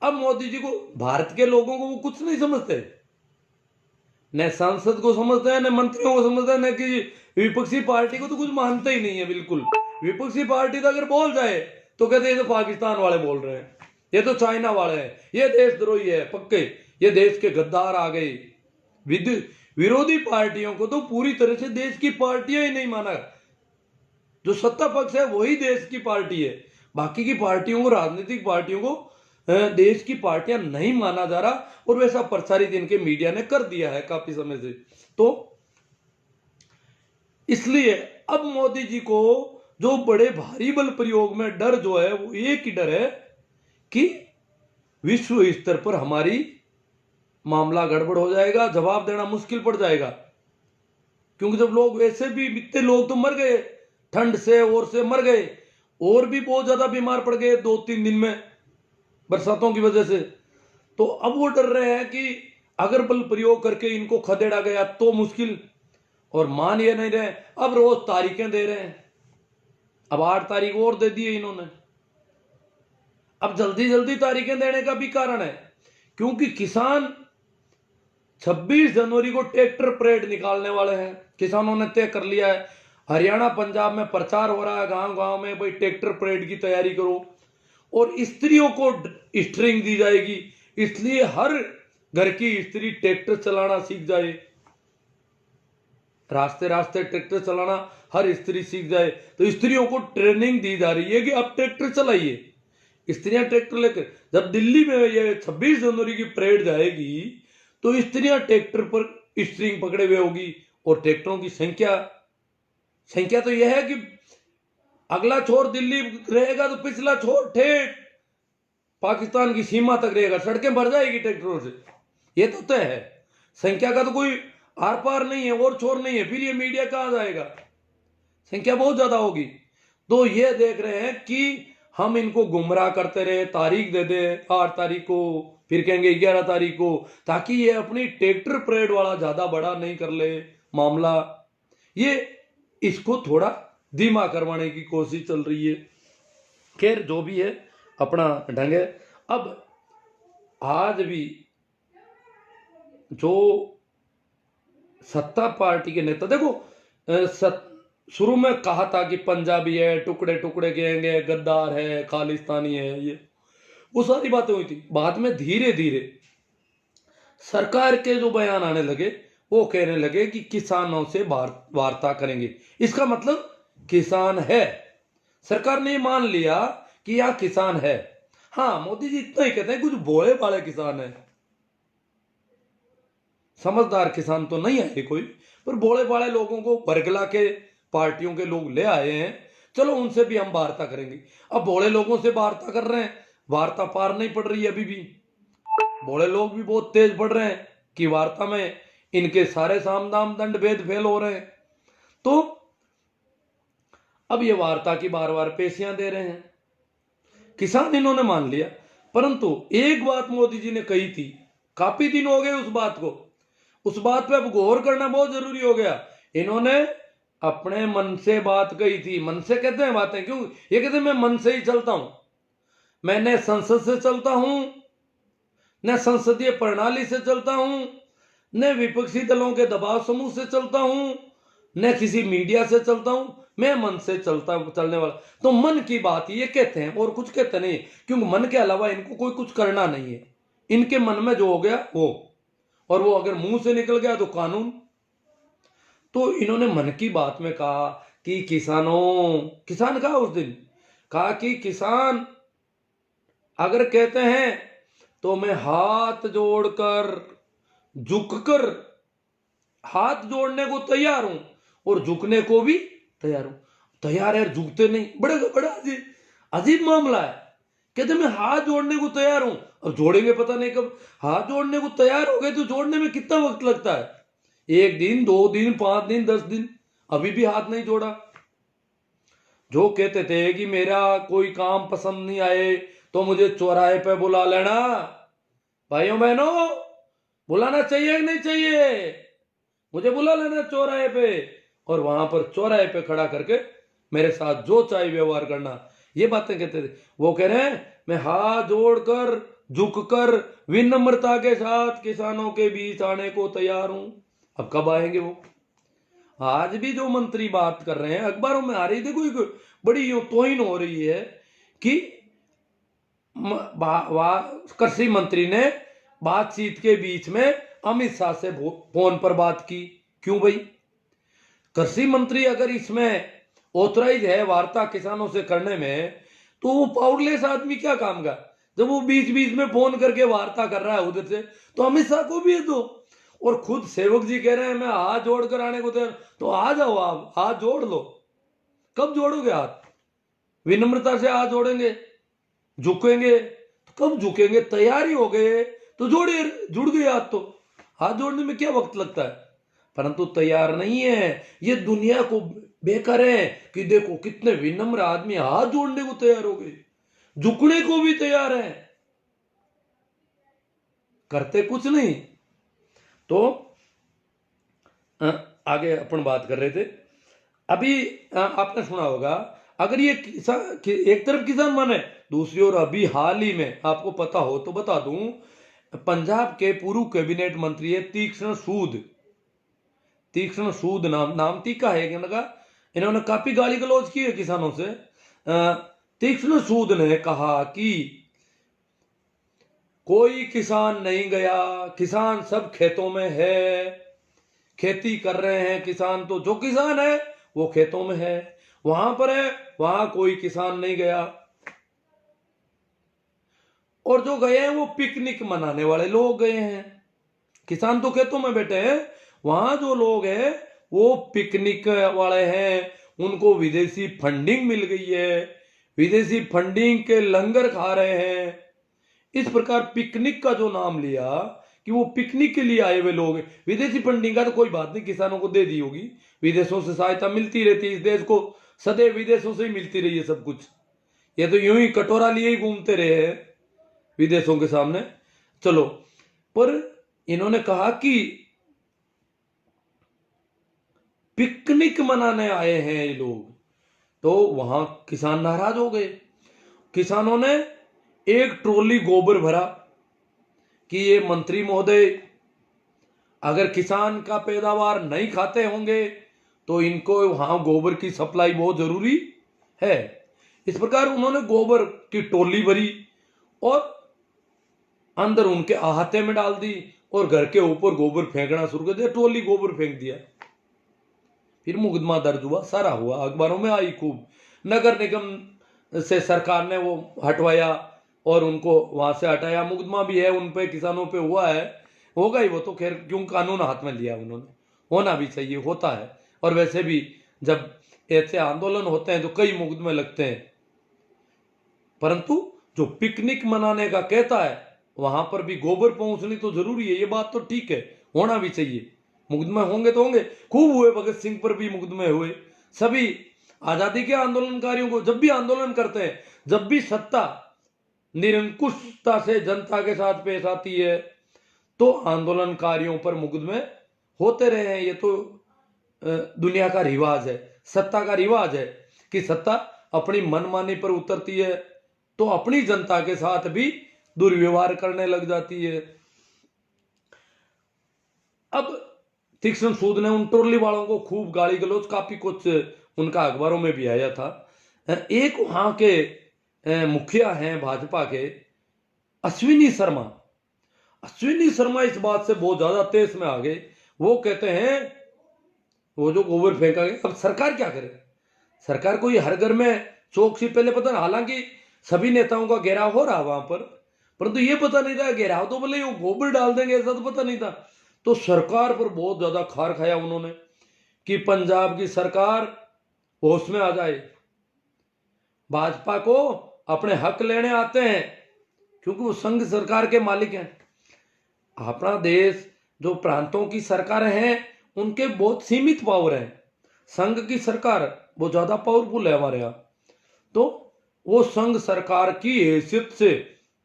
अब मोदी जी को, भारत के लोगों को वो कुछ नहीं समझते, न सांसद को समझते हैं, न मंत्रियों को समझते हैं, न कि विपक्षी पार्टी को तो कुछ मानते ही नहीं है बिल्कुल। विपक्षी पार्टी तो अगर बोल जाए तो कहते हैं ये तो पाकिस्तान वाले बोल रहे हैं, ये तो चाइना वाले हैं, ये देशद्रोही है पक्के, ये देश के गद्दार आ गए। विरोधी पार्टियों को तो पूरी तरह से देश की पार्टियां ही नहीं माना। जो सत्ता पक्ष है वही देश की पार्टी है, बाकी की पार्टियों को, राजनीतिक पार्टियों को देश की पार्टियां नहीं माना जा रहा, और वैसा प्रचारित इनके मीडिया ने कर दिया है काफी समय से। तो इसलिए अब मोदी जी को जो बड़े भारी बल प्रयोग में डर जो है वो एक ही डर है कि विश्व स्तर पर हमारी मामला गड़बड़ हो जाएगा, जवाब देना मुश्किल पड़ जाएगा। क्योंकि जब लोग, वैसे भी इतने लोग तो मर गए ठंड से और से मर गए, और भी बहुत ज्यादा बीमार पड़ गए 2-3 दिन में बरसातों की वजह से। तो अब वो डर रहे हैं कि अगर बल प्रयोग करके इनको खदेड़ा गया तो मुश्किल, और मान ये नहीं रहे। अब रोज तारीखें दे रहे हैं, अब 8 तारीख और दे दिए इन्होंने। अब जल्दी जल्दी तारीखें देने का भी कारण है क्योंकि किसान 26 जनवरी को ट्रैक्टर परेड निकालने वाले हैं। किसानों ने तय कर लिया है, हरियाणा पंजाब में प्रचार हो रहा है गांव गांव में, भाई ट्रैक्टर परेड की तैयारी करो। और स्त्रियों को स्ट्रिंग दी जाएगी, इसलिए हर घर की स्त्री ट्रैक्टर चलाना सीख जाए, रास्ते रास्ते ट्रैक्टर चलाना हर स्त्री सीख जाए। तो स्त्रियों को ट्रेनिंग दी जा रही है कि अब ट्रैक्टर चलाइए, स्त्रियां ट्रैक्टर लेकर। जब दिल्ली में ये 26 जनवरी की परेड जाएगी तो स्त्रियां ट्रैक्टर पर स्ट्रिंग पकड़े हुए होगी, और ट्रैक्टरों की संख्या तो यह है कि अगला छोर दिल्ली रहेगा तो पिछला छोर ठेठ पाकिस्तान की सीमा तक रहेगा, सड़कें भर जाएगी ट्रैक्टरों से, ये तो तय है। संख्या का तो कोई आर पार नहीं है, और छोर नहीं है, फिर ये मीडिया कहां जाएगा, संख्या बहुत ज्यादा होगी। तो ये देख रहे हैं कि हम इनको गुमराह करते रहे, तारीख दे दे 8 तारीख को, फिर कहेंगे 11 तारीख को, ताकि ये अपनी ट्रैक्टर परेड वाला ज्यादा बड़ा नहीं कर ले मामला। ये इसको थोड़ा धीमा करवाने की कोशिश चल रही है। खैर जो भी है अपना ढंग है। अब आज भी जो सत्ता पार्टी के नेता, देखो शुरू में कहा था कि पंजाबी है, टुकड़े टुकड़े कहेंगे, गद्दार है, खालिस्तानी है, ये वो सारी बातें हुई थी। बाद में धीरे धीरे सरकार के जो बयान आने लगे, वो कहने लगे कि किसानों से वार्ता करेंगे। इसका मतलब किसान है, सरकार ने मान लिया कि यह किसान है। हाँ, मोदी जी इतना ही कहते हैं कुछ भोले वाले किसान है, समझदार किसान तो नहीं है कोई, पर भोले वाले लोगों को बरगला के पार्टियों के लोग ले आए हैं, चलो उनसे भी हम वार्ता करेंगे। अब भोले लोगों से वार्ता कर रहे हैं, वार्ता पार नहीं पड़ रही है अभी भी। भोले लोग भी बहुत तेज पड़ रहे हैं कि वार्ता में इनके सारे साम दाम दंड भेद फेल हो रहे हैं। तो अब ये वार्ता की बार बार पेशियां दे रहे हैं, किसान इन्होंने मान लिया। परंतु एक बात मोदी जी ने कही थी, काफी दिन हो गए उस बात को, उस बात पे अब गौर करना बहुत जरूरी हो गया। इन्होंने अपने मन से बात कही थी। मन से कहते हैं बातें क्यों, ये कहते हैं मैं मन से ही चलता हूं, मैं न संसद से चलता हूं, न संसदीय प्रणाली से चलता हूं, न विपक्षी दलों के दबाव समूह से चलता हूं, न किसी मीडिया से चलता हूं, मैं मन से चलने वाला। तो मन की बात ये कहते हैं और कुछ कहते नहीं, क्योंकि मन के अलावा इनको कोई कुछ करना नहीं है। इनके मन में जो हो गया वो, और वो अगर मुंह से निकल गया तो कानून। तो इन्होंने मन की बात में कहा कि किसान कहा उस दिन, कहा कि किसान अगर कहते हैं तो मैं हाथ जोड़कर, झुककर, हाथ जोड़ने को तैयार हूं और झुकने को भी तैयार हूं। तैयार है, झुकते नहीं, बड़ा अजीब मामला है। कहते मैं हाथ जोड़ने को तैयार हूं, और जोड़ेंगे पता नहीं कब। हाथ जोड़ने को तैयार हो गए तो जोड़ने में कितना वक्त लगता है, 1 दिन, 2 दिन, 5 दिन, 10 दिन, अभी भी हाथ नहीं जोड़ा। जो कहते थे कि मेरा कोई काम पसंद नहीं आए तो मुझे चौराहे पे बुला लेना, भाइयों बहनों बुलाना चाहिए कि नहीं चाहिए, मुझे बुला लेना चौराहे पे, और वहां पर चौराहे पे खड़ा करके मेरे साथ जो चाहे व्यवहार करना, ये बातें कहते थे। वो कह रहे हैं मैं हाथ जोड़कर झुककर विनम्रता के साथ किसानों के बीच आने को तैयार हूं। अब कब आएंगे वो? आज भी जो मंत्री बात कर रहे हैं, अखबारों में आ रही, देखो एक बड़ी यूं तोहिन हो रही है कि कृषि मंत्री ने बातचीत के बीच में अमित शाह से फोन पर बात की। क्यों भाई? कृषि मंत्री अगर इसमें ऑथराइज है वार्ता किसानों से करने में, तो वो पावरलेस आदमी क्या काम का? जब वो बीच बीच में फोन करके वार्ता कर रहा है उधर से, तो अमित शाह को भी दो। और खुद सेवक जी कह रहे हैं मैं हाथ जोड़ कर आने को तैयार, तो आ जाओ, आप हाथ जोड़ लो। कब जोड़ोगे हाथ? विनम्रता से हाथ जोड़ेंगे, झुकेंगे तो कब झुकेंगे? तैयार ही हो गए तो जोड़े, जुड़ गए हाथ। तो हाथ जोड़ने में क्या वक्त लगता है? परंतु तैयार नहीं है। ये दुनिया को बेकार है कि देखो कितने विनम्र आदमी हाथ जोड़ने को तैयार हो गए, झुकने को भी तैयार है, करते कुछ नहीं। तो आगे अपन बात कर रहे थे, अभी आपने सुना होगा, अगर ये एक तरफ किसान माने, दूसरी ओर अभी हाल ही में आपको पता हो तो बता दूं, पंजाब के पूर्व कैबिनेट मंत्री है तीक्ष्ण सूद नाम तीखा है इनका। इन्होंने काफी गाली गलौज की है किसानों से। तीक्ष्ण सूद ने कहा कि कोई किसान नहीं गया, किसान सब खेतों में है, खेती कर रहे हैं किसान, तो जो किसान है वो खेतों में है, वहां पर है, वहां कोई किसान नहीं गया। और जो गए हैं वो पिकनिक मनाने वाले लोग गए हैं, किसान तो खेतों में बैठे हैं। वहां जो लोग हैं वो पिकनिक वाले हैं, उनको विदेशी फंडिंग मिल गई है, विदेशी फंडिंग के लंगर खा रहे हैं। इस प्रकार पिकनिक का जो नाम लिया कि वो पिकनिक के लिए आए हुए लोग, विदेशी फंडिंग का तो कोई बात नहीं, किसानों को दे दी होगी, विदेशों से सहायता मिलती रहती है, इस देश को सदैव विदेशों से ही मिलती रही है सब कुछ। ये तो यूं ही कटोरा लिए ही घूमते रहे हैं विदेशों के सामने। चलो, पर इन्होंने कहा कि पिकनिक मनाने आए हैं ये लोग, तो वहां किसान नाराज हो गए। किसानों ने एक ट्रॉली गोबर भरा कि ये मंत्री महोदय अगर किसान का पैदावार नहीं खाते होंगे तो इनको वहां गोबर की सप्लाई बहुत जरूरी है। इस प्रकार उन्होंने गोबर की टोली भरी और अंदर उनके अहाते में डाल दी और घर के ऊपर गोबर फेंकना शुरू कर दिया, ट्रॉली गोबर फेंक दिया। फिर मुकदमा दर्ज हुआ, सारा हुआ, अखबारों में आई खूब। नगर निगम से सरकार ने वो हटवाया और उनको वहां से हटाया, मुकदमा भी है उन पे, किसानों पे हुआ है, होगा ही वो तो, खैर क्यों कानून हाथ में लिया उन्होंने, होना भी चाहिए, होता है। और वैसे भी जब ऐसे आंदोलन होते हैं तो कई मुकदमे लगते हैं, परंतु जो पिकनिक मनाने का कहता है वहां पर भी गोबर पहुंचनी तो जरूरी है, ये बात तो ठीक है, होना भी चाहिए। मुकदमे होंगे तो होंगे, खूब हुए, भगत सिंह पर भी मुकदमे हुए। सभी आजादी के आंदोलनकारियों को, जब भी आंदोलन करते हैं, जब भी सत्ता निरंकुशता से जनता के साथ पेश आती है तो आंदोलनकारियों पर मुकदमे होते रहे हैं। ये तो दुनिया का रिवाज है, सत्ता का रिवाज है कि सत्ता अपनी मनमानी पर उतरती है तो अपनी जनता के साथ भी दुर्व्यवहार करने लग जाती है। अब तीक्ष्ण सूद ने उन ट्रॉली वालों को खूब गाली गलौज, काफी कुछ उनका अखबारों में भी आया था। एक वहां के मुखिया हैं भाजपा के, अश्विनी शर्मा इस बात से बहुत ज्यादा तेज में आ गए। वो कहते हैं वो जो गोबर फेंका गया, अब सरकार क्या करे? सरकार को ये हर घर में चौकसी पहले पता ना, हालांकि सभी नेताओं का घेराव हो रहा वहां पर, परंतु ये पता नहीं था घेराव तो बोले वो गोबर डाल देंगे, ऐसा तो पता नहीं था। तो सरकार पर बहुत ज्यादा खार खाया उन्होंने कि पंजाब की सरकार होश में आ जाए, भाजपा को अपने हक लेने आते हैं क्योंकि वो संघ सरकार के मालिक हैं। अपना देश जो प्रांतों की सरकारें हैं उनके बहुत सीमित पावर हैं, संघ की सरकार वो ज्यादा पावरफुल है हमारे यहाँ। तो वो संघ सरकार की हैसियत से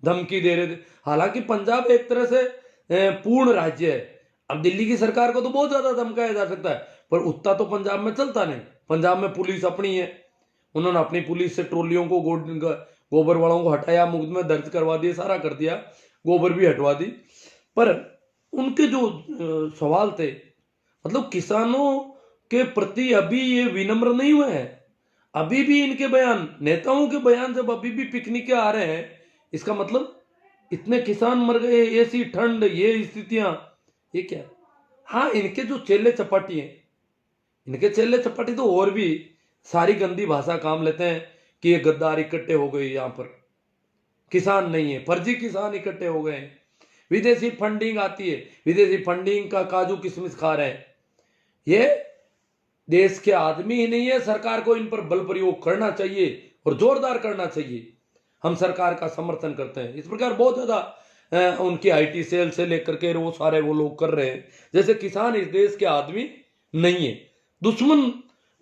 धमकी दे रहे थे। हालांकि पंजाब एक तरह से पूर्ण राज्य है, अब दिल्ली की सरकार को तो बहुत ज्यादा धमकाया जा सकता है, पर उतना तो पंजाब में चलता नहीं। पंजाब में पुलिस अपनी है, उन्होंने अपनी पुलिस से ट्रोलियों को गोबर वालों को हटाया, मुकदमे दर्ज करवा दिए, सारा कर दिया, गोबर भी हटवा दी। पर उनके जो सवाल थे, मतलब किसानों के प्रति अभी ये विनम्र नहीं हुए हैं। अभी भी इनके बयान, नेताओं के बयान जब अभी भी पिकनिक के आ रहे हैं, इसका मतलब इतने किसान मर गए, ऐसी ठंड, ये स्थितियां, ये क्या? हाँ, इनके जो चेले चपाटी हैं, इनके चेले चपाटी तो और भी सारी गंदी भाषा काम लेते हैं कि ये गद्दार इकट्ठे हो गए, यहाँ पर किसान नहीं है, फर्जी किसान इकट्ठे हो गए हैं, विदेशी फंडिंग आती है, विदेशी फंडिंग का काजू किशमिश खा रहे हैं। ये देश के आदमी ही नहीं है, सरकार को इन पर बल प्रयोग करना चाहिए और जोरदार करना चाहिए। हम सरकार का समर्थन करते हैं। इस प्रकार बहुत ज्यादा उनकी आईटी सेल से लेकर के वो सारे वो लोग कर रहे हैं, जैसे किसान इस देश के आदमी नहीं है। दुश्मन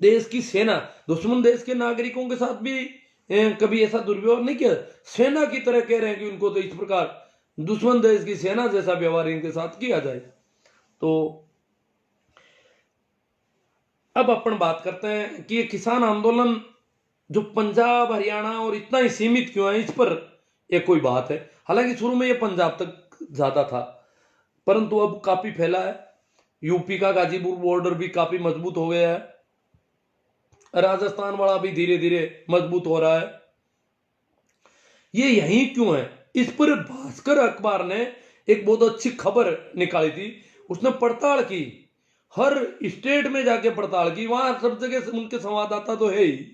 देश की सेना, दुश्मन देश के नागरिकों के साथ भी कभी ऐसा दुर्व्यवहार नहीं किया। सेना की तरह कह रहे हैं कि उनको तो इस प्रकार दुश्मन देश की सेना जैसा व्यवहार इनके साथ किया जाए। तो अब अपन बात करते हैं कि ये किसान आंदोलन जो पंजाब, हरियाणा और इतना ही सीमित क्यों है, इस पर एक कोई बात है। हालांकि शुरू में ये पंजाब तक ज्यादा था, परंतु अब काफी फैला है। यूपी का गाजीपुर बॉर्डर भी काफी मजबूत हो गया है, राजस्थान वाला भी धीरे धीरे मजबूत हो रहा है। ये यही क्यों है, इस पर भास्कर अखबार ने एक बहुत अच्छी खबर निकाली थी। उसने पड़ताल की, हर स्टेट में जाके पड़ताल की, वहां सब जगह उनके संवाददाता तो है ही।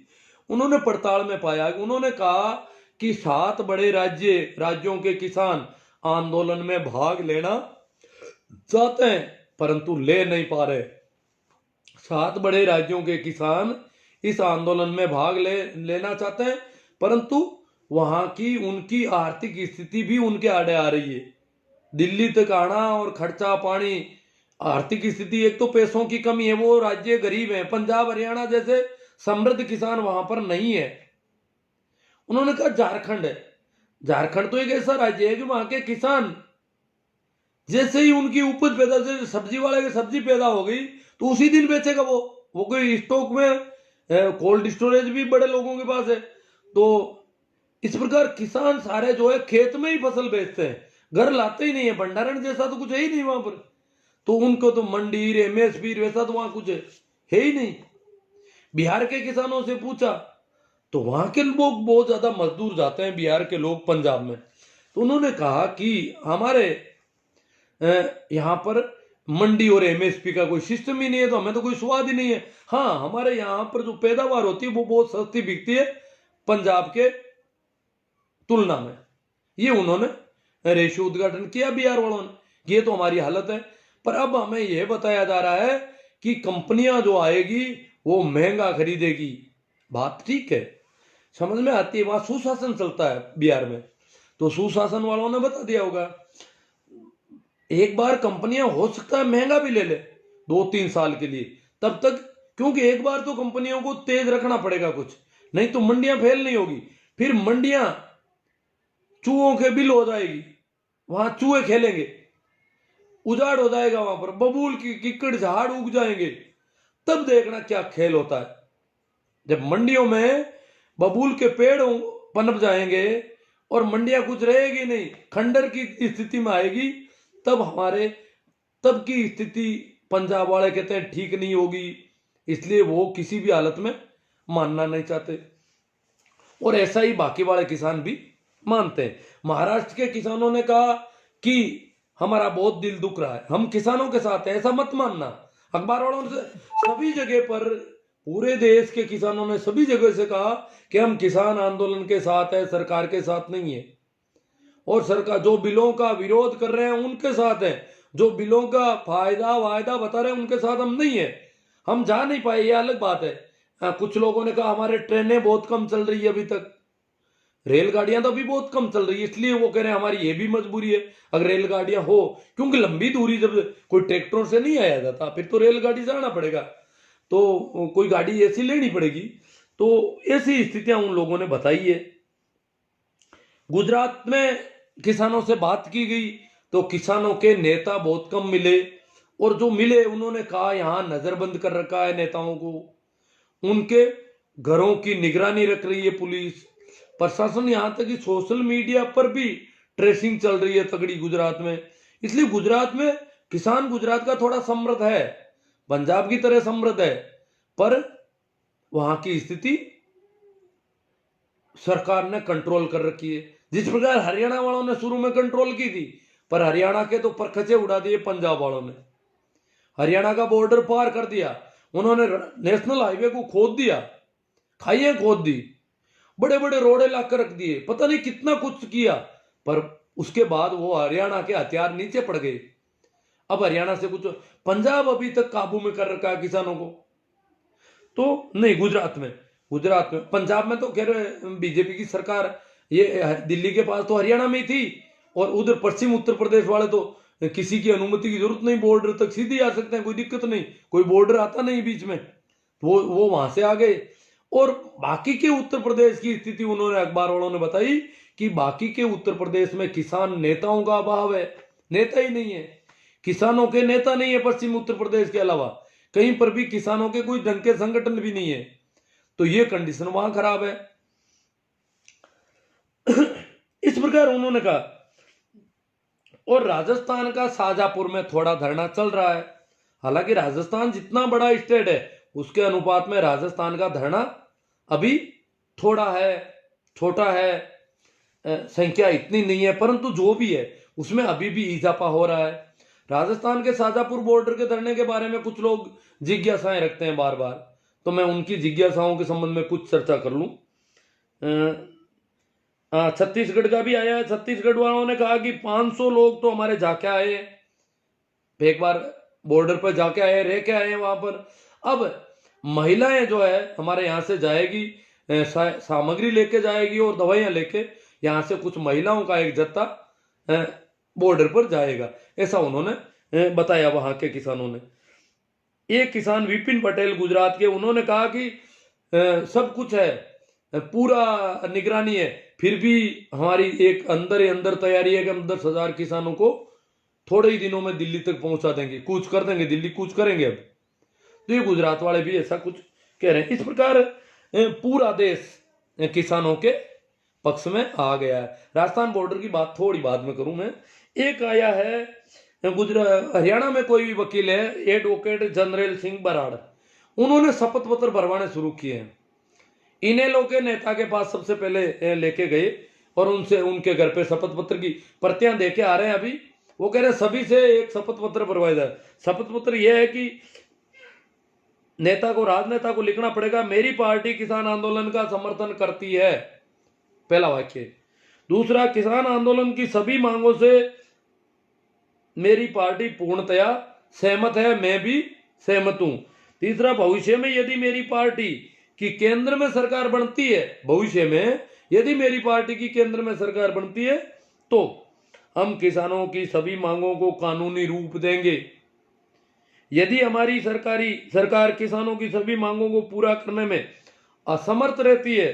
उन्होंने पड़ताल में पाया, उन्होंने कहा कि 7 बड़े राज्यों के किसान आंदोलन में भाग लेना चाहते हैं परंतु ले नहीं पा रहे। 7 बड़े राज्यों के किसान इस आंदोलन में भाग लेना चाहते हैं, परंतु वहां की उनकी आर्थिक स्थिति भी उनके आड़े आ रही है। दिल्ली तक आना और खर्चा पानी, आर्थिक स्थिति, एक तो पैसों की कमी है, वो राज्य गरीब है। पंजाब हरियाणा जैसे समृद्ध किसान वहां पर नहीं है। उन्होंने कहा झारखंड है, झारखंड तो एक ऐसा राज्य है कि वहां के किसान जैसे ही उनकी उपज पैदा, से सब्जी वाले की सब्जी पैदा हो गई तो उसी दिन बेचेगा वो कोई स्टॉक में, कोल्ड स्टोरेज भी बड़े लोगों के पास है। तो इस प्रकार किसान सारे जो है खेत में ही फसल बेचते हैं, घर लाते ही नहीं है, भंडारण जैसा तो कुछ है ही नहीं वहां पर। तो उनको तो मंडी, एमएसपी वैसा तो वहां कुछ है ही नहीं। बिहार के किसानों से पूछा तो वहां के लोग बहुत ज्यादा मजदूर जाते हैं, बिहार के लोग पंजाब में। तो उन्होंने कहा कि हमारे यहाँ पर मंडी और एमएसपी का कोई सिस्टम ही नहीं है, तो हमें तो कोई स्वाद ही नहीं है। हाँ, हमारे यहाँ पर जो पैदावार होती है वो बहुत सस्ती बिकती है पंजाब के तुलना में। ये उन्होंने रेशियो उद्घाटन किया बिहार वालों ने, ये तो हमारी हालत है। पर अब हमें यह बताया जा रहा है कि कंपनियां जो आएगी वो महंगा खरीदेगी। बात ठीक है, समझ में आती है, वहां सुशासन चलता है बिहार में, तो सुशासन वालों ने बता दिया होगा। एक बार कंपनियां हो सकता है महंगा भी ले ले 2-3 साल के लिए, तब तक, क्योंकि एक बार तो कंपनियों को तेज रखना पड़ेगा कुछ, नहीं तो मंडियां फेल नहीं होगी। फिर मंडियां चूहों के बिल हो जाएगी, वहां चूहे खेलेंगे, उजाड़ हो जाएगा, वहां पर बबूल की किक्कड़ झाड़ उग जाएंगे। तब देखना क्या खेल होता है। जब मंडियों में बबूल के पेड़ पनप जाएंगे और मंडियां कुछ रहेगी नहीं, खंडर की स्थिति में आएगी, तब की स्थिति पंजाब वाले कहते हैं ठीक नहीं होगी। इसलिए वो किसी भी हालत में मानना नहीं चाहते, और ऐसा ही बाकी वाले किसान भी मानते हैं। महाराष्ट्र के किसानों ने कहा कि हमारा बहुत दिल दुख रहा है, हम किसानों के साथ हैं, ऐसा मत मानना। अखबार वालों ने सभी जगह पर, पूरे देश के किसानों ने सभी जगह से कहा कि हम किसान आंदोलन के साथ है, सरकार के साथ नहीं है। और सरकार जो बिलों का विरोध कर रहे हैं उनके साथ है, जो बिलों का फायदा वायदा बता रहे हैं उनके साथ हम नहीं है। हम जा नहीं पाए, ये अलग बात है। कुछ लोगों ने कहा हमारे ट्रेनें बहुत कम चल रही है, अभी तक रेलगाड़ियां तो अभी बहुत कम चल रही है, इसलिए वो कह रहे हैं हमारी ये भी मजबूरी है अगर रेलगाड़ियां हो, क्योंकि लंबी दूरी जब कोई ट्रैक्टरों से नहीं आया जाता, फिर तो रेलगाड़ी से आना पड़ेगा, तो कोई गाड़ी ऐसी लेनी पड़ेगी। तो ऐसी स्थितियां उन लोगों ने बताई है। गुजरात में किसानों से बात की गई तो किसानों के नेता बहुत कम मिले, और जो मिले उन्होंने कहा यहां नजरबंद कर रखा है नेताओं को, उनके घरों की निगरानी रख रही है पुलिस, प्रशासन, यहां तक कि सोशल मीडिया पर भी ट्रेसिंग चल रही है तगड़ी गुजरात में। इसलिए गुजरात में किसान, गुजरात का थोड़ा समृद्ध है, पंजाब की तरह समृद्ध है, पर वहां की स्थिति सरकार ने कंट्रोल कर रखी है। जिस प्रकार हरियाणा वालों ने शुरू में कंट्रोल की थी, पर हरियाणा के तो परखचे उड़ा दिए पंजाब वालों ने। हरियाणा का बॉर्डर पार कर दिया उन्होंने, नेशनल हाईवे को खोद दिया, खाइयां खोद दी, बड़े बड़े रोड़े लाकर रख दिए, पता नहीं कितना कुछ किया, पर उसके बाद वो हरियाणा के हथियार नीचे पड़ गए। अब हरियाणा से कुछ, पंजाब अभी तक काबू में कर रखा है किसानों को, तो नहीं गुजरात में, पंजाब में तो खैर बीजेपी की सरकार, ये दिल्ली के पास तो हरियाणा में ही थी, और उधर पश्चिम उत्तर प्रदेश वाले तो किसी की अनुमति की जरूरत नहीं, बॉर्डर तक सीधे आ सकते हैं, कोई दिक्कत नहीं, कोई बॉर्डर आता नहीं बीच में, वो वहां से आ गए। और बाकी के उत्तर प्रदेश की स्थिति उन्होंने, अखबार वालों ने बताई कि बाकी के उत्तर प्रदेश में किसान नेताओं का अभाव है, नेता ही नहीं है, किसानों के नेता नहीं है पश्चिम उत्तर प्रदेश के अलावा, कहीं पर भी किसानों के कोई ढंग के संगठन भी नहीं है, तो ये कंडीशन वहां खराब है। इस प्रकार उन्होंने कहा। और राजस्थान का शाजापुर में थोड़ा धरना चल रहा है, हालांकि राजस्थान जितना बड़ा स्टेट है उसके अनुपात में राजस्थान का धरना अभी थोड़ा है, छोटा है, संख्या इतनी नहीं है, परंतु जो भी है उसमें अभी भी इजाफा हो रहा है। राजस्थान के शाजापुर बॉर्डर के धरने के बारे में कुछ लोग जिज्ञासाएं रखते हैं बार बार, तो मैं उनकी जिज्ञासाओं के संबंध में कुछ चर्चा कर लूं। छत्तीसगढ़ का भी आया है। छत्तीसगढ़ वालों ने कहा कि 500 लोग तो हमारे जाके आए, एक बार बॉर्डर पर जाके आए, रह के आए वहां पर। अब महिलाएं जो है हमारे यहाँ से जाएगी, सामग्री लेके जाएगी और दवाइयां लेके, यहाँ से कुछ महिलाओं का एक जत्था बॉर्डर पर जाएगा, ऐसा उन्होंने बताया वहां के किसानों ने। एक किसान विपिन पटेल गुजरात के, उन्होंने कहा कि सब कुछ है, पूरा निगरानी है, फिर भी हमारी एक अंदर तैयारी है कि हम 10,000 किसानों को थोड़े ही दिनों में दिल्ली तक पहुंचा देंगे, कूच कर देंगे, दिल्ली कूच करेंगे। अब तो ये गुजरात वाले भी ऐसा कुछ कह रहे हैं। इस प्रकार पूरा देश किसानों के पक्ष में आ गया है। राजस्थान बॉर्डर की बात थोड़ी बाद में करूं मैं। एक आया है हरियाणा में, कोई वकील है एडवोकेट जनरल सिंह बराड़, उन्होंने शपथ पत्र भरवाने शुरू किए हैं। इनेलो के नेता के पास सबसे पहले लेके गए और उनसे, उनके घर पे शपथ पत्र की प्रतियां देके आ रहे हैं। अभी वो कह रहे हैं सभी से एक शपथ पत्र भरवाया जाए। शपथ पत्र यह है कि नेता को, राजनेता को लिखना पड़ेगा, मेरी पार्टी किसान आंदोलन का समर्थन करती है, पहला वाक्य। दूसरा, किसान आंदोलन की सभी मांगों से मेरी पार्टी पूर्णतया सहमत है, मैं भी सहमत हूं। तीसरा, भविष्य में यदि मेरी पार्टी की केंद्र में सरकार बनती है, भविष्य में यदि मेरी पार्टी की केंद्र में सरकार बनती है तो हम किसानों की सभी मांगों को कानूनी रूप देंगे। यदि हमारी सरकार किसानों की सभी मांगों को पूरा करने में असमर्थ रहती है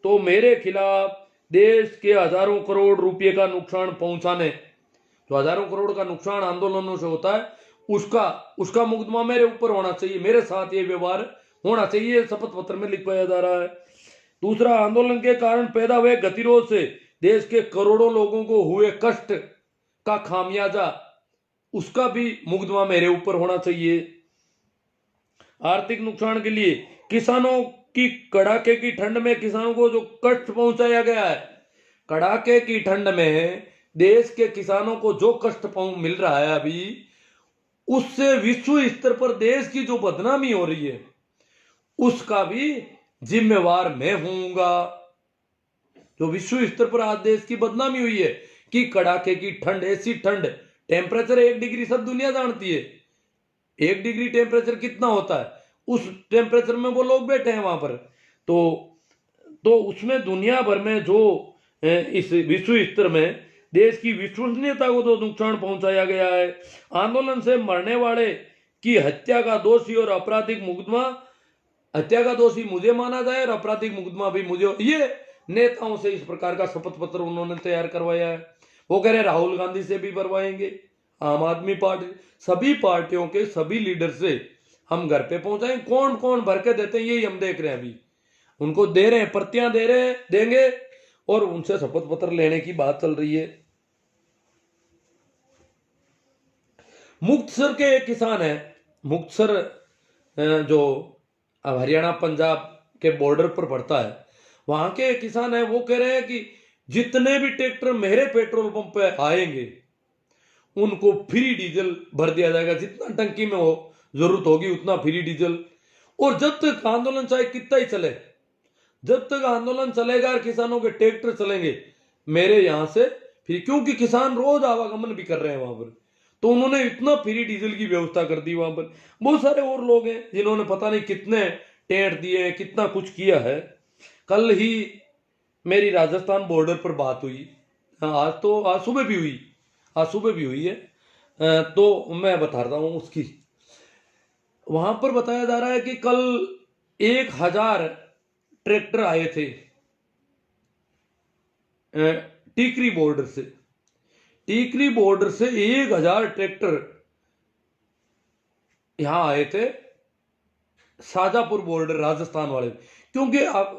तो मेरे खिलाफ देश के हजारों करोड़ रुपए का नुकसान पहुंचाने, तो हजारों करोड़ का नुकसान आंदोलनों से होता है, उसका मुकदमा मेरे ऊपर होना चाहिए, मेरे साथ ये व्यवहार होना चाहिए, शपथ पत्र में लिखवाया जा रहा है। दूसरा, आंदोलन के कारण पैदा हुए गतिरोध से देश के करोड़ों लोगों को हुए कष्ट का खामियाजा, उसका भी मुकदमा मेरे ऊपर होना चाहिए। आर्थिक नुकसान के लिए किसानों की, कड़ाके की ठंड में किसानों को जो कष्ट पहुंचाया गया है, कड़ाके की ठंड में देश के किसानों को जो कष्ट मिल रहा है अभी, उससे विश्व स्तर पर देश की जो बदनामी हो रही है उसका भी जिम्मेवार मैं होऊंगा। जो विश्व स्तर पर आज देश की बदनामी हुई है कि कड़ाके की ठंड, ऐसी ठंड, टेम्परेचर 1 डिग्री सब दुनिया जानती है, 1 डिग्री टेम्परेचर कितना होता है, उस टेम्परेचर में वो लोग बैठे हैं वहां पर, तो उसमें दुनिया भर में जो इस विश्व स्तर में देश की विश्वसनीयता को जो नुकसान पहुंचाया गया है, आंदोलन से मरने वाले की हत्या का दोषी और आपराधिक मुकदमा, हत्या का दोषी मुझे माना जाए और आपराधिक मुकदमा भी मुझे, ये नेताओं से इस प्रकार का शपथ पत्र उन्होंने तैयार करवाया है। वो कह रहे राहुल गांधी से भी भरवाएंगे, आम आदमी पार्टी, सभी पार्टियों के सभी लीडर से हम घर पे पहुंचाएं। कौन कौन भर के देते हैं यही हम देख रहे हैं। उनको दे रहे हैं, प्रतियां दे रहे हैं, देंगे, और उनसे शपथ पत्र लेने की बात चल रही है। मुक्तसर के एक किसान है, मुक्तसर जो हरियाणा पंजाब के बॉर्डर पर पड़ता है, वहां के किसान है, वो कह रहे हैं कि जितने भी ट्रैक्टर मेरे पेट्रोल पंप पे आएंगे उनको फ्री डीजल भर दिया जाएगा, जितना टंकी में हो जरूरत होगी उतना फ्री डीजल। और जब तक आंदोलन चाहे कितना ही चले, जब तक आंदोलन चलेगा और किसानों के ट्रैक्टर चलेंगे मेरे यहां से फिर, क्योंकि किसान रोज आवागमन भी कर रहे हैं वहां पर, तो उन्होंने इतना फ्री डीजल की व्यवस्था कर दी वहां पर। बहुत सारे और लोग हैं जिन्होंने पता नहीं कितने टेंट दिए हैं, कितना कुछ किया है। कल ही मेरी राजस्थान बॉर्डर पर बात हुई, आज तो आज सुबह भी हुई, आज सुबह भी हुई है, तो मैं बता रहा हूँ उसकी। वहां पर बताया जा रहा है कि कल 1000 ट्रैक्टर आए थे टीकरी बॉर्डर से, टीकरी बॉर्डर से 1000 ट्रैक्टर यहां आए थे शाजापुर बॉर्डर राजस्थान वाले। क्योंकि अब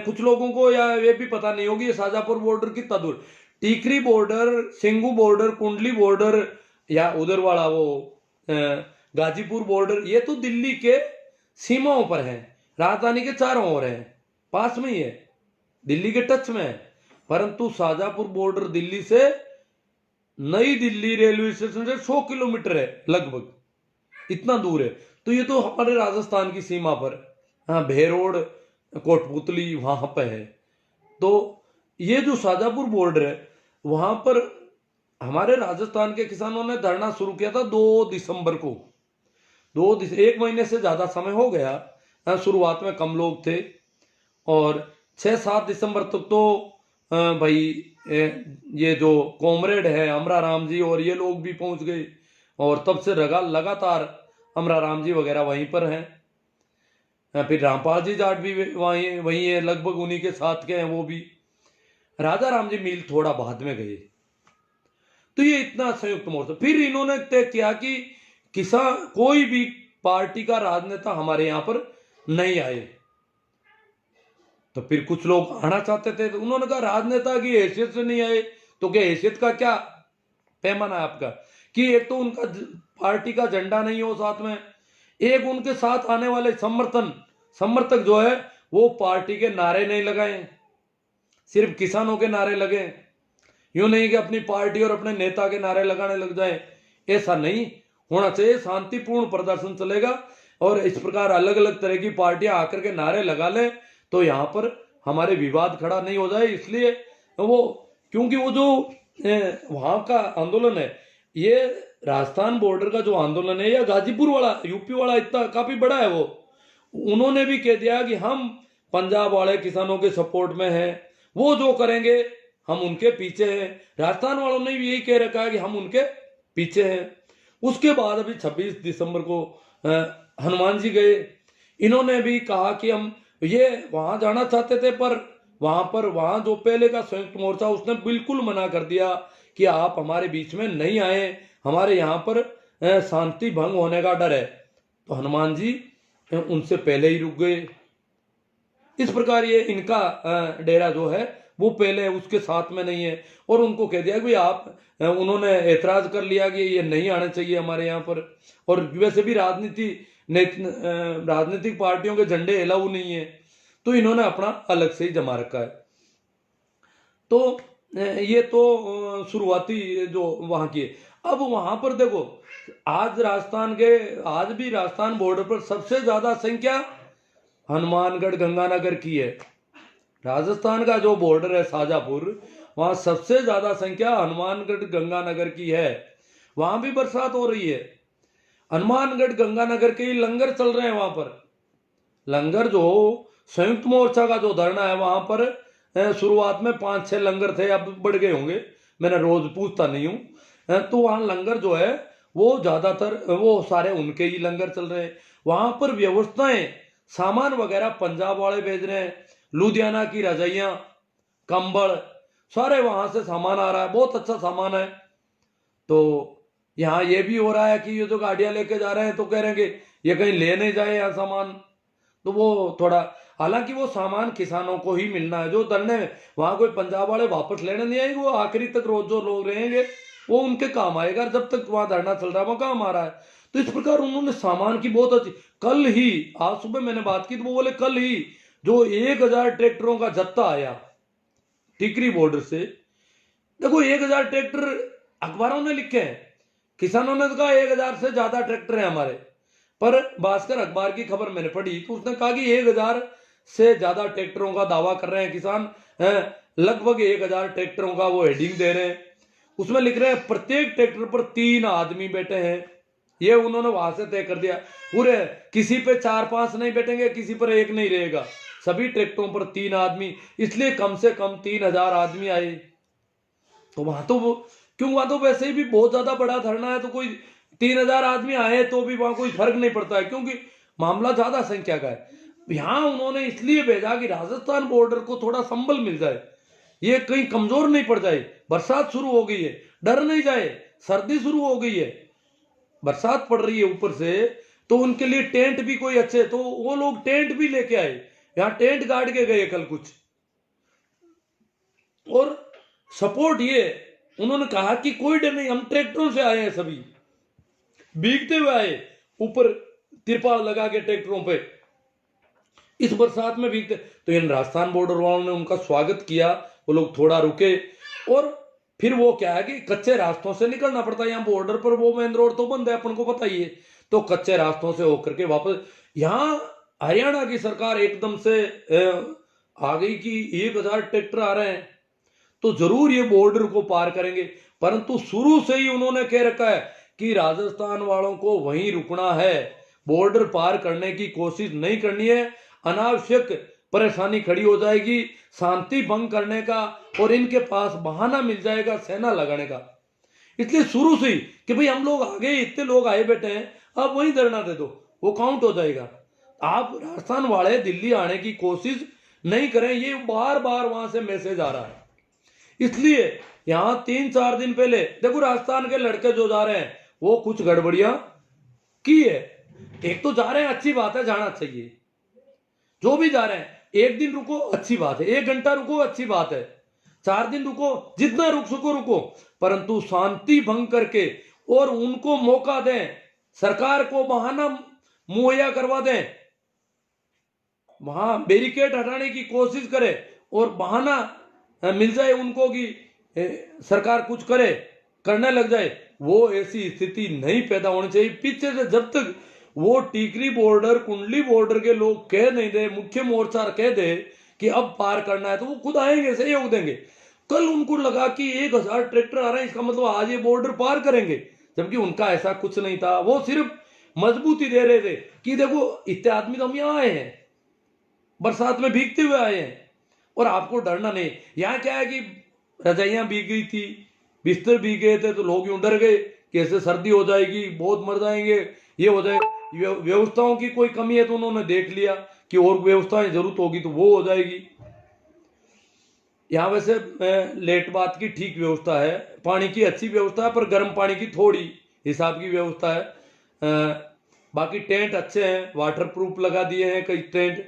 कुछ लोगों को या ये भी पता नहीं होगी ये शाजापुर बॉर्डर कितना दूर, टीकरी बॉर्डर, सिंगू बॉर्डर, कुंडली बॉर्डर, या उधर वाला वो गाजीपुर बॉर्डर, ये तो दिल्ली के सीमाओं पर है, राजधानी के चारों ओर है, पास में ही है, दिल्ली के टच में है। परंतु शाजापुर बॉर्डर दिल्ली से, नई दिल्ली रेलवे स्टेशन से 100 किलोमीटर है लगभग, इतना दूर है। तो ये तो हमारे राजस्थान की सीमा पर, हाँ, भेरोड, कोटपुतली वहां पे है। तो ये जो शाजापुर बॉर्डर है वहां पर हमारे राजस्थान के किसानों ने धरना शुरू किया था 2 दिसंबर को। 1 महीने से ज्यादा समय हो गया। शुरुआत में कम लोग थे और 6-7 दिसंबर तक तो भाई ये जो कॉमरेड है अमरा राम जी और ये लोग भी पहुंच गए, और तब से लगातार अमरा राम जी वगैरह वहीं पर हैं। फिर रामपाल जी जाट भी वहीं है, लगभग उन्हीं के साथ के हैं वो भी। राजा राम जी मील थोड़ा बाद में गए। तो ये इतना संयुक्त मोर्चा। फिर इन्होंने तय किया कि किसान कोई भी पार्टी का राजनेता हमारे यहां पर नहीं आए। तो फिर कुछ लोग आना चाहते थे, तो उन्होंने कहा राजनेता की हैसियत से नहीं आए तो क्या हैसियत का क्या पैमाना है आपका, कि एक तो उनका पार्टी का झंडा नहीं हो साथ में, एक उनके साथ आने वाले समर्थक जो है वो पार्टी के नारे नहीं लगाए, सिर्फ किसानों के नारे लगे। यूं नहीं कि अपनी पार्टी और अपने नेता के नारे लगाने लग जाए, ऐसा नहीं होना चाहिए। शांतिपूर्ण प्रदर्शन चलेगा, और इस प्रकार अलग अलग तरह की पार्टियां आकर के नारे लगा ले तो यहां पर हमारे विवाद खड़ा नहीं हो जाए। इसलिए वो, क्योंकि वो जो वहां का आंदोलन है, ये राजस्थान बॉर्डर का जो आंदोलन है या गाजीपुर वाला, यूपी वाला, इतना काफी बड़ा है वो। उन्होंने भी कह दिया कि हम पंजाब वाले किसानों के सपोर्ट में हैं, वो जो करेंगे हम उनके पीछे हैं। राजस्थान वालों ने भी यही कह रखा है कि हम उनके पीछे हैं। उसके बाद अभी 26 दिसंबर को हनुमान जी गए, इन्होंने भी कहा कि हम ये वहां जाना चाहते थे, पर वहां जो पहले का संयुक्त मोर्चा उसने बिल्कुल मना कर दिया कि आप हमारे बीच में नहीं आए, हमारे यहाँ पर शांति भंग होने का डर है। तो हनुमान जी उनसे पहले ही रुक गए। इस प्रकार ये इनका डेरा जो है वो पहले उसके साथ में नहीं है, और उनको कह दिया कि आप, उन्होंने एतराज कर लिया कि ये नहीं आने चाहिए हमारे यहाँ पर। और वैसे भी राजनीतिक पार्टियों के झंडे अलाउ नहीं है, तो इन्होंने अपना अलग से ही जमा रखा है। तो ये तो शुरुआती जो वहां की है। अब वहां पर देखो, आज भी राजस्थान बॉर्डर पर सबसे ज्यादा संख्या हनुमानगढ़ गंगानगर की है। राजस्थान का जो बॉर्डर है शाजापुर, वहां सबसे ज्यादा संख्या हनुमानगढ़ गंगानगर की है। वहां भी बरसात हो रही है। हनुमानगढ़ गंगानगर के ही लंगर चल रहे हैं वहां पर। लंगर जो संयुक्त मोर्चा का जो धरना है वहां पर शुरुआत में 5-6 लंगर थे, अब बढ़ गए होंगे, मैंने रोज पूछता नहीं हूं। तो वहां लंगर जो है वो ज्यादातर वो सारे उनके ही लंगर चल रहे हैं। वहां पर व्यवस्थाएं, सामान वगैरह पंजाब वाले भेज रहे हैं, लुधियाना की रजाइयां, कंबल, सारे वहां से सामान आ रहा है, बहुत अच्छा सामान है। तो यहाँ ये भी हो रहा है कि ये जो गाड़ियां लेके जा रहे हैं तो कह रहे हैं कि ये कहीं ले नहीं जाए यहाँ सामान, तो वो थोड़ा हालांकि वो सामान किसानों को ही मिलना है। जो धरने वहां कोई पंजाब वाले वापस लेने नहीं आएंगे, वो आखिरी तक रोज जो लोग रहेंगे वो उनके काम आएगा। जब तक वहां धरना चल रहा है वहां काम आ रहा है। तो इस प्रकार उन्होंने सामान की बहुत अच्छी, कल ही आज सुबह मैंने बात की तो वो बोले कल ही जो 1000 ट्रैक्टरों का जत्था आया टिकरी बॉर्डर से। देखो 1000 ट्रैक्टर अखबारों ने लिखे हैं, किसानों ने तो कहा 1000 से ज्यादा ट्रैक्टर हैं हमारे, पर भास्कर अखबार की खबर मैंने पढ़ी तो उसने कहा कि 1000 से ज्यादा ट्रैक्टरों का दावा कर रहे हैं किसान। लगभग 1000 ट्रैक्टरों का वो हेडिंग दे रहे हैं, उसमें लिख रहे हैं प्रत्येक ट्रैक्टर पर 3 आदमी बैठे हैं। ये उन्होंने वहां से तय कर दिया, पूरे किसी पे 4-5 नहीं बैठेंगे, किसी पर एक नहीं रहेगा, सभी ट्रैक्टरों पर 3 आदमी, इसलिए कम से कम 3000 आदमी आए। तो वहां तो क्यों, वहां तो वैसे ही भी बहुत ज्यादा बड़ा धरना है, तो कोई 3000 आदमी आए तो भी वहां कोई फर्क नहीं पड़ता है, क्योंकि मामला ज्यादा संख्या का है। यहां उन्होंने इसलिए भेजा कि राजस्थान बॉर्डर को थोड़ा संबल मिल जाए, ये कहीं कमजोर नहीं पड़ जाए। बरसात शुरू हो गई है, डर नहीं जाए, सर्दी शुरू हो गई है, बरसात पड़ रही है ऊपर से, तो उनके लिए टेंट भी कोई अच्छे, तो वो लोग टेंट भी लेके आए, यहाँ टेंट गाड़ के गए कल कुछ। और सपोर्ट ये उन्होंने कहा कि कोई डर नहीं, हम ट्रैक्टरों से आए हैं, सभी भीगते हुए आए, ऊपर तिरपाल लगा के ट्रैक्टरों पे इस बरसात में भीगते। तो इन राजस्थान बॉर्डर वालों ने उनका स्वागत किया, वो लोग थोड़ा रुके, और फिर वो क्या है कि कच्चे रास्तों से निकलना पड़ता है यहाँ बॉर्डर पर, वो मेन रोड तो बंद है अपन को पता ही है, तो कच्चे रास्तों से होकर के वापस। यहाँ हरियाणा की सरकार एकदम से आ गई कि 1000 ट्रैक्टर आ रहे हैं तो जरूर ये बॉर्डर को पार करेंगे, परंतु शुरू से ही उन्होंने कह रखा है कि राजस्थान वालों को वहीं रुकना है, बॉर्डर पार करने की कोशिश नहीं करनी है, अनावश्यक परेशानी खड़ी हो जाएगी, शांति भंग करने का, और इनके पास बहाना मिल जाएगा सेना लगाने का। इसलिए शुरू से ही कि भाई हम लोग आ गए, इतने लोग आए बैठे हैं, अब वहीं धरना दे दो, वो काउंट हो जाएगा। आप राजस्थान वाले दिल्ली आने की कोशिश नहीं करें, ये बार बार वहां से मैसेज आ रहा है। इसलिए यहां 3-4 दिन पहले देखो राजस्थान के लड़के जो जा रहे हैं वो कुछ गड़बड़ियां की है। एक तो जा रहे हैं, अच्छी बात है, जाना चाहिए, जो भी जा रहे हैं, 1 दिन रुको अच्छी बात है, 1 घंटा रुको अच्छी बात है, 4 दिन रुको, जितना रुक सको रुको, परंतु शांति भंग करके और उनको मौका दें, सरकार को बहाना मुहैया करवा दें, वहां बैरिकेड हटाने की कोशिश करे और बहाना मिल जाए उनको कि सरकार कुछ करे, करने लग जाए, वो ऐसी स्थिति नहीं पैदा होनी चाहिए। पीछे से जब तक वो टीकरी बॉर्डर, कुंडली बॉर्डर के लोग कह नहीं दे, मुख्य मोर्चा कह दे कि अब पार करना है, तो वो खुद आएंगे, सहयोग देंगे। कल उनको लगा कि 1000 ट्रैक्टर आ रहे हैं, इसका मतलब आज ये बॉर्डर पार करेंगे, जबकि उनका ऐसा कुछ नहीं था। वो सिर्फ मजबूती दे रहे थे कि देखो इतने आदमी तो हम यहाँ आए हैं, बरसात में भीगते हुए आए हैं, और आपको डरना नहीं। यहाँ क्या है कि रजाइयां भीग गई थी, बिस्तर भीग गए थे, तो लोग यूं डर गए कि ऐसे सर्दी हो जाएगी, बहुत मर जाएंगे, ये हो जाए। व्यवस्थाओं की कोई कमी है तो उन्होंने देख लिया कि और व्यवस्थाएं जरूरत होगी तो वो हो जाएगी। यहाँ वैसे लेट बात की ठीक व्यवस्था है, पानी की अच्छी व्यवस्था है, पर गर्म पानी की थोड़ी हिसाब की व्यवस्था है। बाकी टेंट अच्छे हैं, वाटर प्रूफ लगा दिए हैं कई टेंट,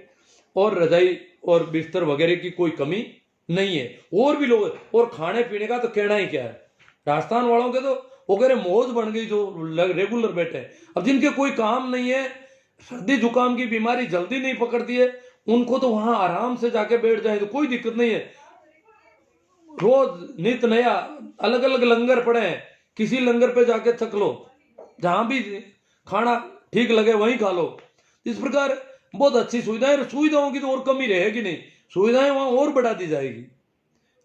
और रजाई और बिस्तर वगैरह की कोई कमी नहीं है। और भी लोग, और खाने पीने का तो कहना ही क्या है, राजस्थान वालों के तो वगैरह मौज बन गई, जो रेगुलर बैठे हैं। अब जिनके कोई काम नहीं है, सर्दी जुकाम की बीमारी जल्दी नहीं पकड़ती है, उनको तो वहां आराम से जाके बैठ जाए तो कोई दिक्कत नहीं है। रोज नित नया अलग अलग लंगर पड़े हैं, किसी लंगर पे जाके छक लो, जहां भी खाना ठीक लगे वहीं खा लो। इस प्रकार बहुत अच्छी सुविधाएं, सुविधाओं की तो और कमी रहेगी नहीं, सुविधाएं वहां और बढ़ा दी जाएगी।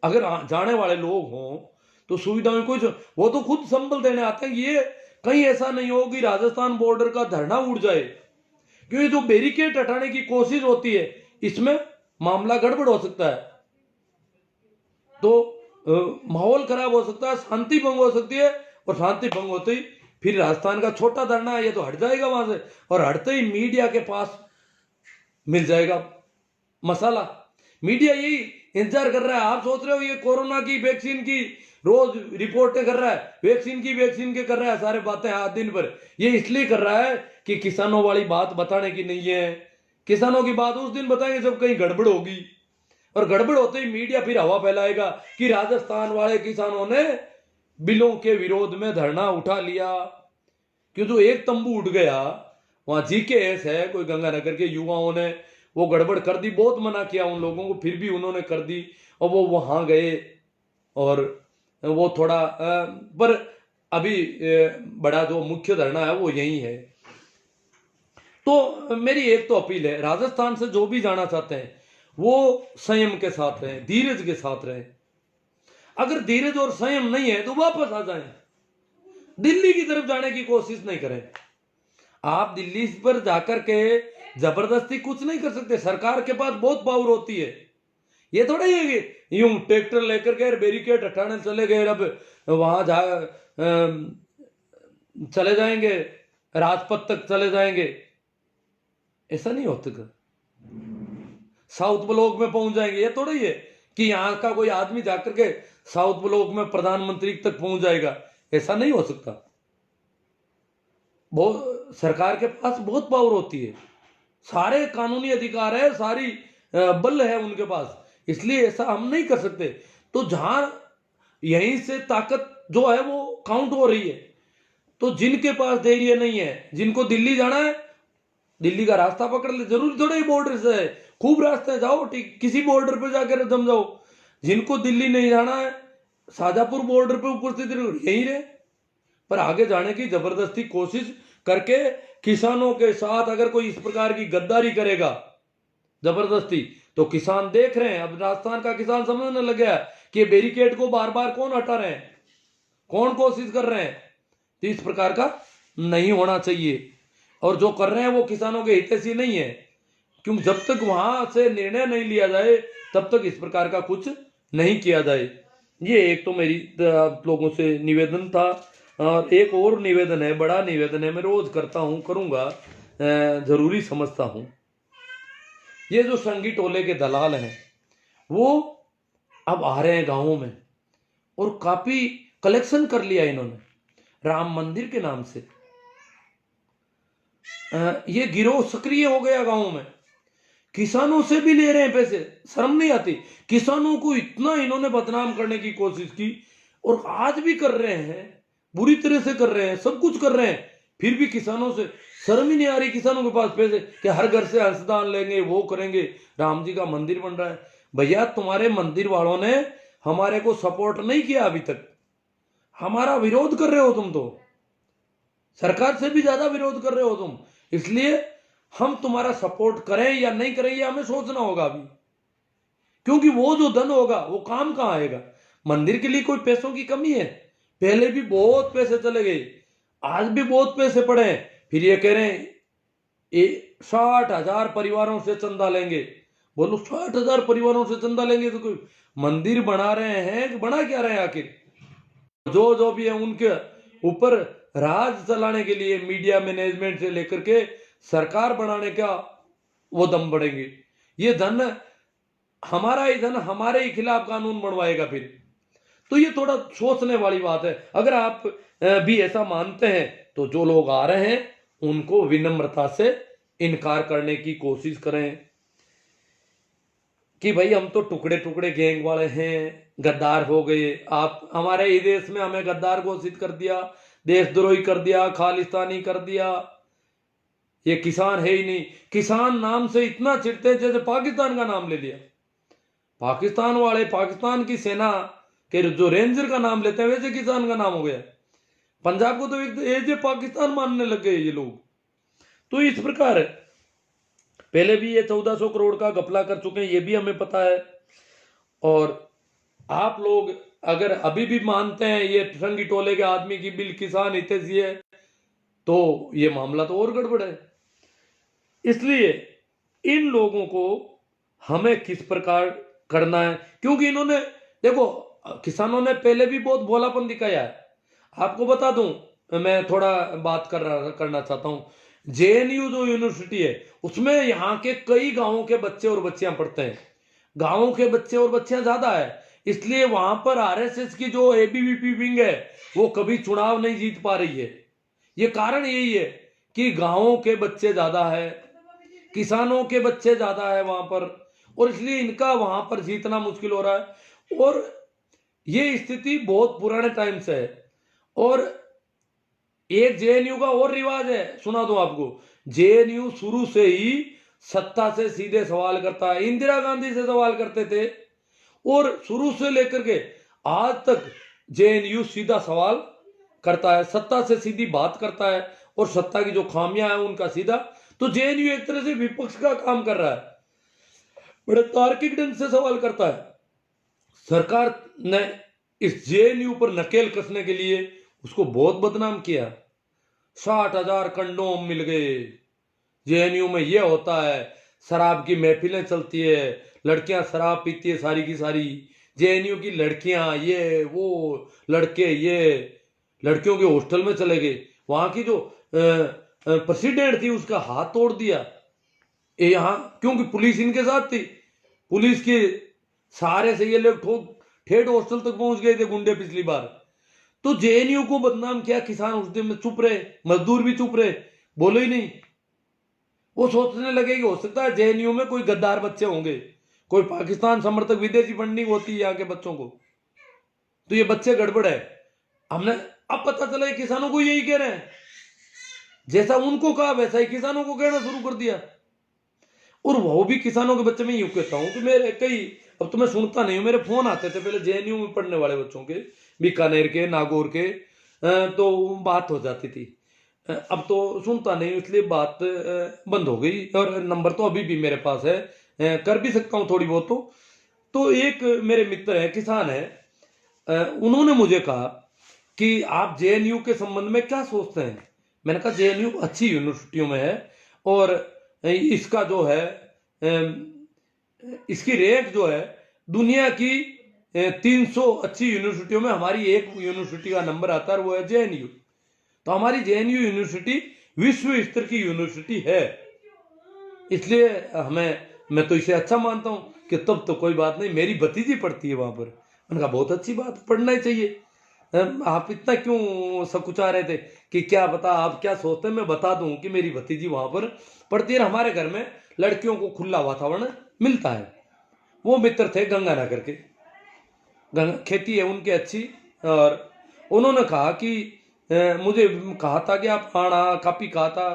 अगर जाने वाले लोग हों तो सुविधाएं कुछ, वो तो खुद संबल देने आते हैं। ये कहीं ऐसा नहीं हो कि राजस्थान बॉर्डर का धरना उड़ जाए, क्योंकि जो बैरिकेड हटाने की कोशिश होती है इसमें मामला गड़बड़ हो सकता है, तो माहौल खराब हो सकता है, शांति भंग हो सकती है, और शांति भंग होते ही फिर राजस्थान का छोटा धरना है ये तो हट जाएगा वहां से, और हटते ही मीडिया के पास मिल जाएगा मसाला। मीडिया यही इंतजार कर रहा है। आप सोच रहे हो ये कोरोना की वैक्सीन की रोज रिपोर्टें कर रहा है, वैक्सीन के कर रहा है सारे बातें आज दिन भर, ये इसलिए कर रहा है कि किसानों वाली बात बताने की नहीं है, किसानों की बात उस दिन बताएंगे जब कहीं गड़बड़ होगी, और गड़बड़ होते ही मीडिया फिर हवा फैलाएगा कि राजस्थान वाले किसानों ने बिलों के विरोध में धरना उठा लिया। क्यों, जो एक तंबू उठ गया, वहां जीकेएस है, कोई गंगानगर के युवाओं ने वो गड़बड़ कर दी, बहुत मना किया उन लोगों को, फिर भी उन्होंने कर दी और वो वहां गए और वो थोड़ा पर अभी बड़ा जो मुख्य धरना है वो यही है। तो मेरी एक तो अपील है, राजस्थान से जो भी जाना चाहते हैं वो संयम के साथ रहें, धीरज के साथ रहें। अगर धीरज और संयम नहीं है तो वापस आ जाएं, दिल्ली की तरफ जाने की कोशिश नहीं करें। आप दिल्ली पर जाकर के जबरदस्ती कुछ नहीं कर सकते, सरकार के पास बहुत पावर होती है। ये थोड़ा ही है कि यूं ट्रैक्टर लेकर के बैरिकेड हटाने चले गए, अब वहां जा चले जाएंगे, राजपथ तक चले जाएंगे, ऐसा नहीं होता। साउथ ब्लॉक में पहुंच जाएंगे, ये थोड़ा ही है कि यहां का कोई आदमी जाकर के साउथ ब्लॉक में प्रधानमंत्री तक पहुंच जाएगा, ऐसा नहीं हो सकता। बहुत सरकार के पास बहुत पावर होती है, सारे कानूनी अधिकार है, सारी बल है उनके पास, इसलिए ऐसा हम नहीं कर सकते। तो जहां यहीं से ताकत जो है वो काउंट हो रही है, तो जिनके पास धैर्य नहीं है, जिनको दिल्ली जाना है, दिल्ली का रास्ता पकड़ ले, जरूरी थोड़ा ही बॉर्डर से है, खूब रास्ते जाओ, ठीक किसी बॉर्डर पे जाकर जम जाओ। जिनको दिल्ली नहीं जाना है, शाजापुर बॉर्डर पे उपस्थित यहीं रहे, पर आगे जाने की जबरदस्ती कोशिश करके किसानों के साथ अगर कोई इस प्रकार की गद्दारी करेगा जबरदस्ती, तो किसान देख रहे हैं। अब राजस्थान का किसान समझने लग गया कि बैरिकेड को बार बार कौन हटा रहे हैं, कौन कोशिश कर रहे हैं। तो इस प्रकार का नहीं होना चाहिए, और जो कर रहे हैं वो किसानों के हितैषी नहीं है, क्योंकि जब तक वहां से निर्णय नहीं लिया जाए तब तक इस प्रकार का कुछ नहीं किया जाए। ये एक तो मेरी आप लोगों से निवेदन था, और एक और निवेदन है, बड़ा निवेदन है, मैं रोज करता हूं, करूंगा, जरूरी समझता हूं। ये जो संगी टोले के दलाल हैं वो अब आ रहे हैं गांवों में, और काफी कलेक्शन कर लिया इन्होंने राम मंदिर के नाम से। ये गिरोह सक्रिय हो गया गांवों में, किसानों से भी ले रहे हैं पैसे, शर्म नहीं आती। किसानों को इतना इन्होंने बदनाम करने की कोशिश की, और आज भी कर रहे हैं, बुरी तरह से कर रहे हैं, सब कुछ कर रहे हैं, फिर भी किसानों से शर्म ही नहीं आ रही। किसानों के पास पैसे कि हर घर से अंशदान लेंगे, वो करेंगे, राम जी का मंदिर बन रहा है। भैया तुम्हारे मंदिर वालों ने हमारे को सपोर्ट नहीं किया अभी तक, हमारा विरोध कर रहे हो तुम, तो सरकार से भी ज्यादा विरोध कर रहे हो तुम, इसलिए हम तुम्हारा सपोर्ट करें या नहीं करें ये हमें सोचना होगा अभी, क्योंकि वो जो धन होगा वो काम कहां आएगा। मंदिर के लिए कोई पैसों की कमी है? पहले भी बहुत पैसे चले गए, आज भी बहुत पैसे पड़े हैं, फिर ये कह रहे हैं 60,000 परिवारों से चंदा लेंगे। बोलो 60,000 परिवारों से चंदा लेंगे तो कोई मंदिर बना रहे हैं कि बना क्या रहे हैं आखिर? जो जो भी है उनके ऊपर राज चलाने के लिए मीडिया मैनेजमेंट से लेकर के सरकार बनाने का वो दम बढ़ेंगे। ये धन हमारा ही धन, हमारे ही खिलाफ कानून बनवाएगा फिर। तो ये थोड़ा सोचने वाली बात है। अगर आप भी ऐसा मानते हैं तो जो लोग आ रहे हैं उनको विनम्रता से इनकार करने की कोशिश करें कि भाई हम तो टुकड़े टुकड़े गैंग वाले हैं, गद्दार हो गए, आप हमारे ही देश में हमें गद्दार घोषित कर दिया, देशद्रोही कर दिया, खालिस्तानी कर दिया, ये किसान है ही नहीं। किसान नाम से इतना चिढ़ते जैसे पाकिस्तान का नाम ले लिया। पाकिस्तान वाले पाकिस्तान की सेना के जो रेंजर का नाम लेते हैं वैसे किसान का नाम हो गया। पंजाब को तो एक पाकिस्तान मानने लग गए ये लोग। तो इस प्रकार पहले भी ये 1400 करोड़ का घपला कर चुके हैं, ये भी हमें पता है। और आप लोग अगर अभी भी मानते हैं ये संगी टोले के आदमी की बिल किसान हितैषी है तो ये मामला तो और गड़बड़ है। इसलिए इन लोगों को हमें किस प्रकार करना है, क्योंकि इन्होंने देखो किसानों ने पहले भी बहुत भोलापन दिखाया है। आपको बता दूं, मैं थोड़ा बात करना चाहता हूं। जेएनयू जो यूनिवर्सिटी है उसमें यहाँ के कई गांवों के बच्चे और बच्चियां पढ़ते हैं, गांवों के बच्चे और बच्चियां ज्यादा है, इसलिए वहां पर आरएसएस की जो एबीवीपी विंग है वो कभी चुनाव नहीं जीत पा रही है। ये कारण यही है कि गांवों के बच्चे ज्यादा है, किसानों के बच्चे ज्यादा है वहां पर, और इसलिए इनका वहां पर जीतना मुश्किल हो रहा है। और ये स्थिति बहुत पुराने टाइम से है। और एक जेएनयू का और रिवाज है, सुना दो आपको। जेएनयू शुरू से ही सत्ता से सीधे सवाल करता है, इंदिरा गांधी से सवाल करते थे, और शुरू से लेकर के आज तक जेएनयू सीधा सवाल करता है, सत्ता से सीधी बात करता है, और सत्ता की जो खामियां हैं उनका सीधा। तो जेएनयू एक तरह से विपक्ष का काम कर रहा है, बड़े तार्किक ढंग से सवाल करता है। सरकार ने इस जेएनयू पर नकेल कसने के लिए उसको बहुत बदनाम किया। 60,000 कंडोम मिल गए, जेएनयू में ये होता है, शराब की महफिलें चलती है, लड़कियां शराब पीती है सारी की सारी, जेएनयू की लड़कियां ये वो, लड़के ये, लड़कियों के हॉस्टल में चले गए, वहां की जो प्रेसिडेंट थी उसका हाथ तोड़ दिया यहाँ, क्योंकि पुलिस इनके साथ थी, पुलिस के सहारे से ये लोग ठेठ हॉस्टल तक पहुंच गए थे गुंडे पिछली बार। तो जेएनयू को बदनाम किया, किसान उस दिन में चुप रहे, मजदूर भी चुप रहे, बोले ही नहीं। वो सोचने लगे कि हो सकता है जेएनयू में कोई गद्दार बच्चे होंगे, कोई पाकिस्तान समर्थक विदेशी फंडिंग होती है यहाँ के बच्चों को, तो ये बच्चे गड़बड़ है। हमने अब पता चला ये किसानों को यही कह रहे हैं, जैसा उनको कहा वैसा ही किसानों को कहना शुरू कर दिया। और वो भी किसानों के बच्चे, में यूं कहता हूं कि मेरे कई, अब तो मैं सुनता नहीं हूं, मेरे फोन आते थे पहले जेएनयू में पढ़ने वाले बच्चों के, बीकानेर के, नागौर के, तो बात हो जाती थी। अब तो सुनता नहीं, इसलिए बात बंद हो गई। और नंबर तो अभी भी मेरे पास है, कर भी सकता हूँ थोड़ी बहुत। तो एक मेरे मित्र है, किसान है, उन्होंने मुझे कहा कि आप जेएनयू के संबंध में क्या सोचते हैं। मैंने कहा जेएनयू अच्छी यूनिवर्सिटियों में है, और इसका जो है इसकी रैंक जो है दुनिया की 300 अच्छी यूनिवर्सिटियों में हमारी एक यूनिवर्सिटी का नंबर आता है, वो है जेएनयू। तो हमारी जेएनयू यूनिवर्सिटी विश्व स्तर की यूनिवर्सिटी है, इसलिए मैं तो इसे अच्छा मानता हूं कि तब तो कोई बात नहीं, मेरी भतीजी पढ़ती है वहां पर। मैंने कहा बहुत अच्छी बात, पढ़ना ही चाहिए। आप इतना क्यों सकुचा रहे थे कि क्या पता आप क्या सोचते हैं, मैं बता दूं कि मेरी भतीजी वहां पर पढ़ती है। हमारे घर में लड़कियों को खुला वातावरण मिलता है। वो मित्र थे गंगानगर के, खेती है उनकी अच्छी, और उन्होंने कहा कि मुझे कहा था कि आप आना, काफी कहा था,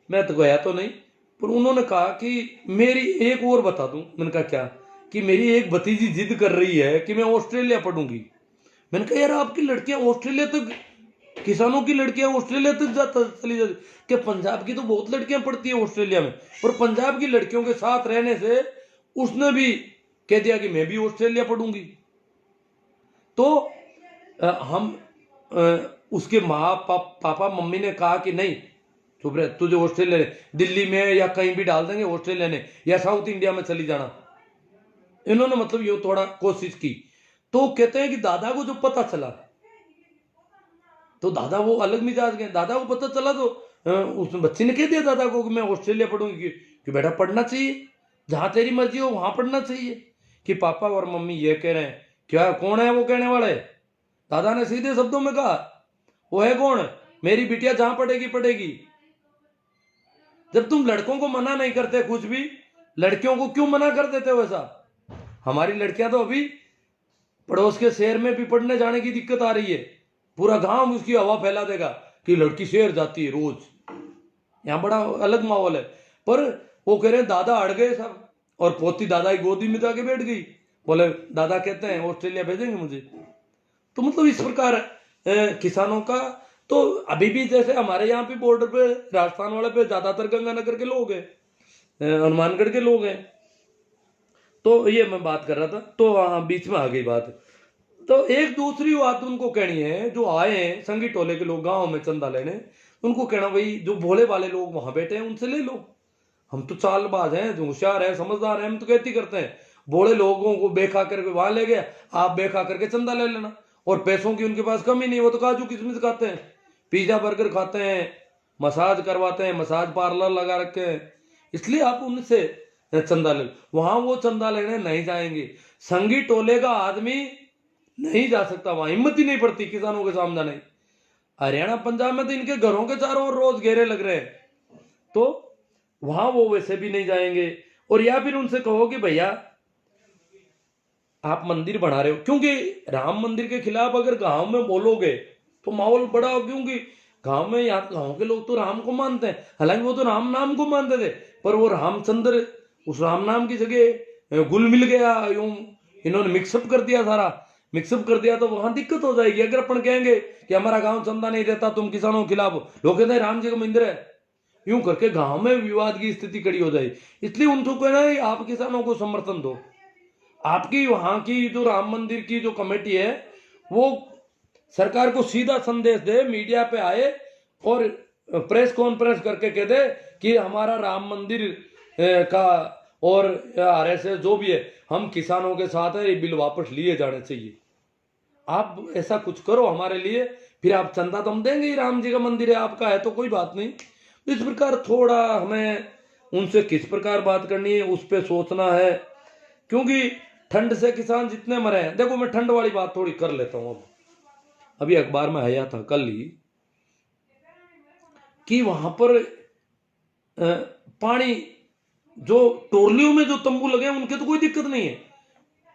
मैं तो गया तो नहीं, पर उन्होंने कहा कि मेरी एक और बता दूं। मैंने कहा क्या? कि मेरी एक भतीजी जिद कर रही है कि मैं ऑस्ट्रेलिया पढ़ूंगी। मैंने कहा यार आपकी लड़कियां ऑस्ट्रेलिया तक, किसानों की लड़कियां ऑस्ट्रेलिया तक चली जाती, कि पंजाब की तो बहुत लड़कियां पढ़ती है ऑस्ट्रेलिया में, और पंजाब की लड़कियों के साथ रहने से उसने भी कह दिया कि मैं भी ऑस्ट्रेलिया पढ़ूंगी। तो हम उसके माँ पापा मम्मी ने कहा कि नहीं चुप रहे, तुझे ऑस्ट्रेलिया दिल्ली में या कहीं भी डाल देंगे, ऑस्ट्रेलिया ने या साउथ इंडिया में चली जाना। इन्होंने मतलब ये थोड़ा कोशिश की। तो कहते हैं कि दादा को जो पता चला, तो दादा वो अलग मिजाज गए। दादा को पता चला तो उस बच्ची ने कह दिया दादा को कि मैं ऑस्ट्रेलिया पढ़ूंगी, कि बेटा पढ़ना चाहिए, जहां तेरी मर्जी हो वहां पढ़ना चाहिए। कि पापा और मम्मी ये कह रहे हैं, क्या कौन है वो कहने वाले? दादा ने सीधे शब्दों में कहा, वो है कौन? मेरी बिटिया जहां पढ़ेगी पढ़ेगी। जब तुम लड़कों को मना नहीं करते कुछ भी, लड़कियों को क्यों मना कर देते हो वैसा? हमारी लड़कियां तो अभी पड़ोस के शहर में भी पढ़ने जाने की दिक्कत आ रही है, पूरा गांव उसकी हवा फैला देगा कि लड़की शहर जाती है रोज। यहाँ बड़ा अलग माहौल है। पर वो कह रहे दादा अड़ गए सब, और पोती दादा की गोदी में जाके बैठ गई, बोले दादा कहते हैं ऑस्ट्रेलिया भेजेंगे मुझे। तो मतलब इस प्रकार किसानों का तो अभी भी, जैसे हमारे यहाँ पे बॉर्डर पे राजस्थान वाले पे ज्यादातर गंगानगर के लोग हैं, हनुमानगढ़ के लोग हैं। तो ये मैं बात कर रहा था, तो बीच में आ गई बात। तो एक दूसरी बात उनको कहनी है, जो आए हैं संगी टोले के लोग गांव में चंदा लेने, उनको कहना भाई जो भोले वाले लोग वहां बैठे हैं उनसे ले लो। हम तो चालबाज हैं, जो होशियार है, समझदार है, हम तो कहती करते हैं। भोले लोगों को बेखा करके वहां ले गया, आप बेखा करके चंदा ले लेना। और पैसों की उनके पास कमी नहीं, वो तो काजू किशमिश खाते हैं, पिज्जा बर्गर खाते हैं, मसाज करवाते हैं, मसाज पार्लर लगा रखे हैं, इसलिए आप उनसे चंदा ले लो। वहां वो चंदा लेने नहीं जाएंगे। संगी टोले का आदमी नहीं जा सकता वहां, हिम्मत ही नहीं पड़ती किसानों के सामने जाने। हरियाणा पंजाब में तो इनके घरों के चारों ओर रोज घेरे लग रहे हैं। तो वहां वो वैसे भी नहीं जाएंगे। और या फिर उनसे कहो कि भैया आप मंदिर बना रहे हो, क्योंकि राम मंदिर के खिलाफ अगर गांव में बोलोगे तो माहौल बड़ा हो, क्योंकि गांव में यहाँ गांव के लोग तो राम को मानते हैं, हालांकि वो तो राम नाम को मानते थे, पर वो रामचंद्र उस राम नाम की जगह गुल मिल गया, यूं इन्होंने मिक्सअप कर दिया, सारा मिक्सअप कर दिया, तो वहां दिक्कत हो जाएगी। अगर अपन कहेंगे कि हमारा गांव चंदा नहीं देता, तुम किसानों के खिलाफ हो, लोग कहते हैं राम जी का मंदिर है, यूं करके गांव में विवाद की स्थिति खड़ी हो जाएगी। इसलिए उनको कहना है आप किसानों को समर्थन दो। आपकी वहां की जो राम मंदिर की जो कमेटी है वो सरकार को सीधा संदेश दे, मीडिया पे आए और प्रेस कॉन्फ्रेंस करके कह दे कि हमारा राम मंदिर का और आरएसएस जो भी है, हम किसानों के साथ है, ये बिल वापस लिए जाने चाहिए। आप ऐसा कुछ करो हमारे लिए, फिर आप चंदा तो हम देंगे ही, राम जी का मंदिर है, आपका है तो कोई बात नहीं। इस प्रकार थोड़ा हमें उनसे किस प्रकार बात करनी है उस पर सोचना है, क्योंकि ठंड से किसान जितने मरे हैं, देखो मैं ठंड वाली बात थोड़ी कर लेता हूं। अब अभी अखबार में आया था कल ही कि वहां पर पानी जो टोरलियों में जो तंबू लगे हैं उनके तो कोई दिक्कत नहीं है,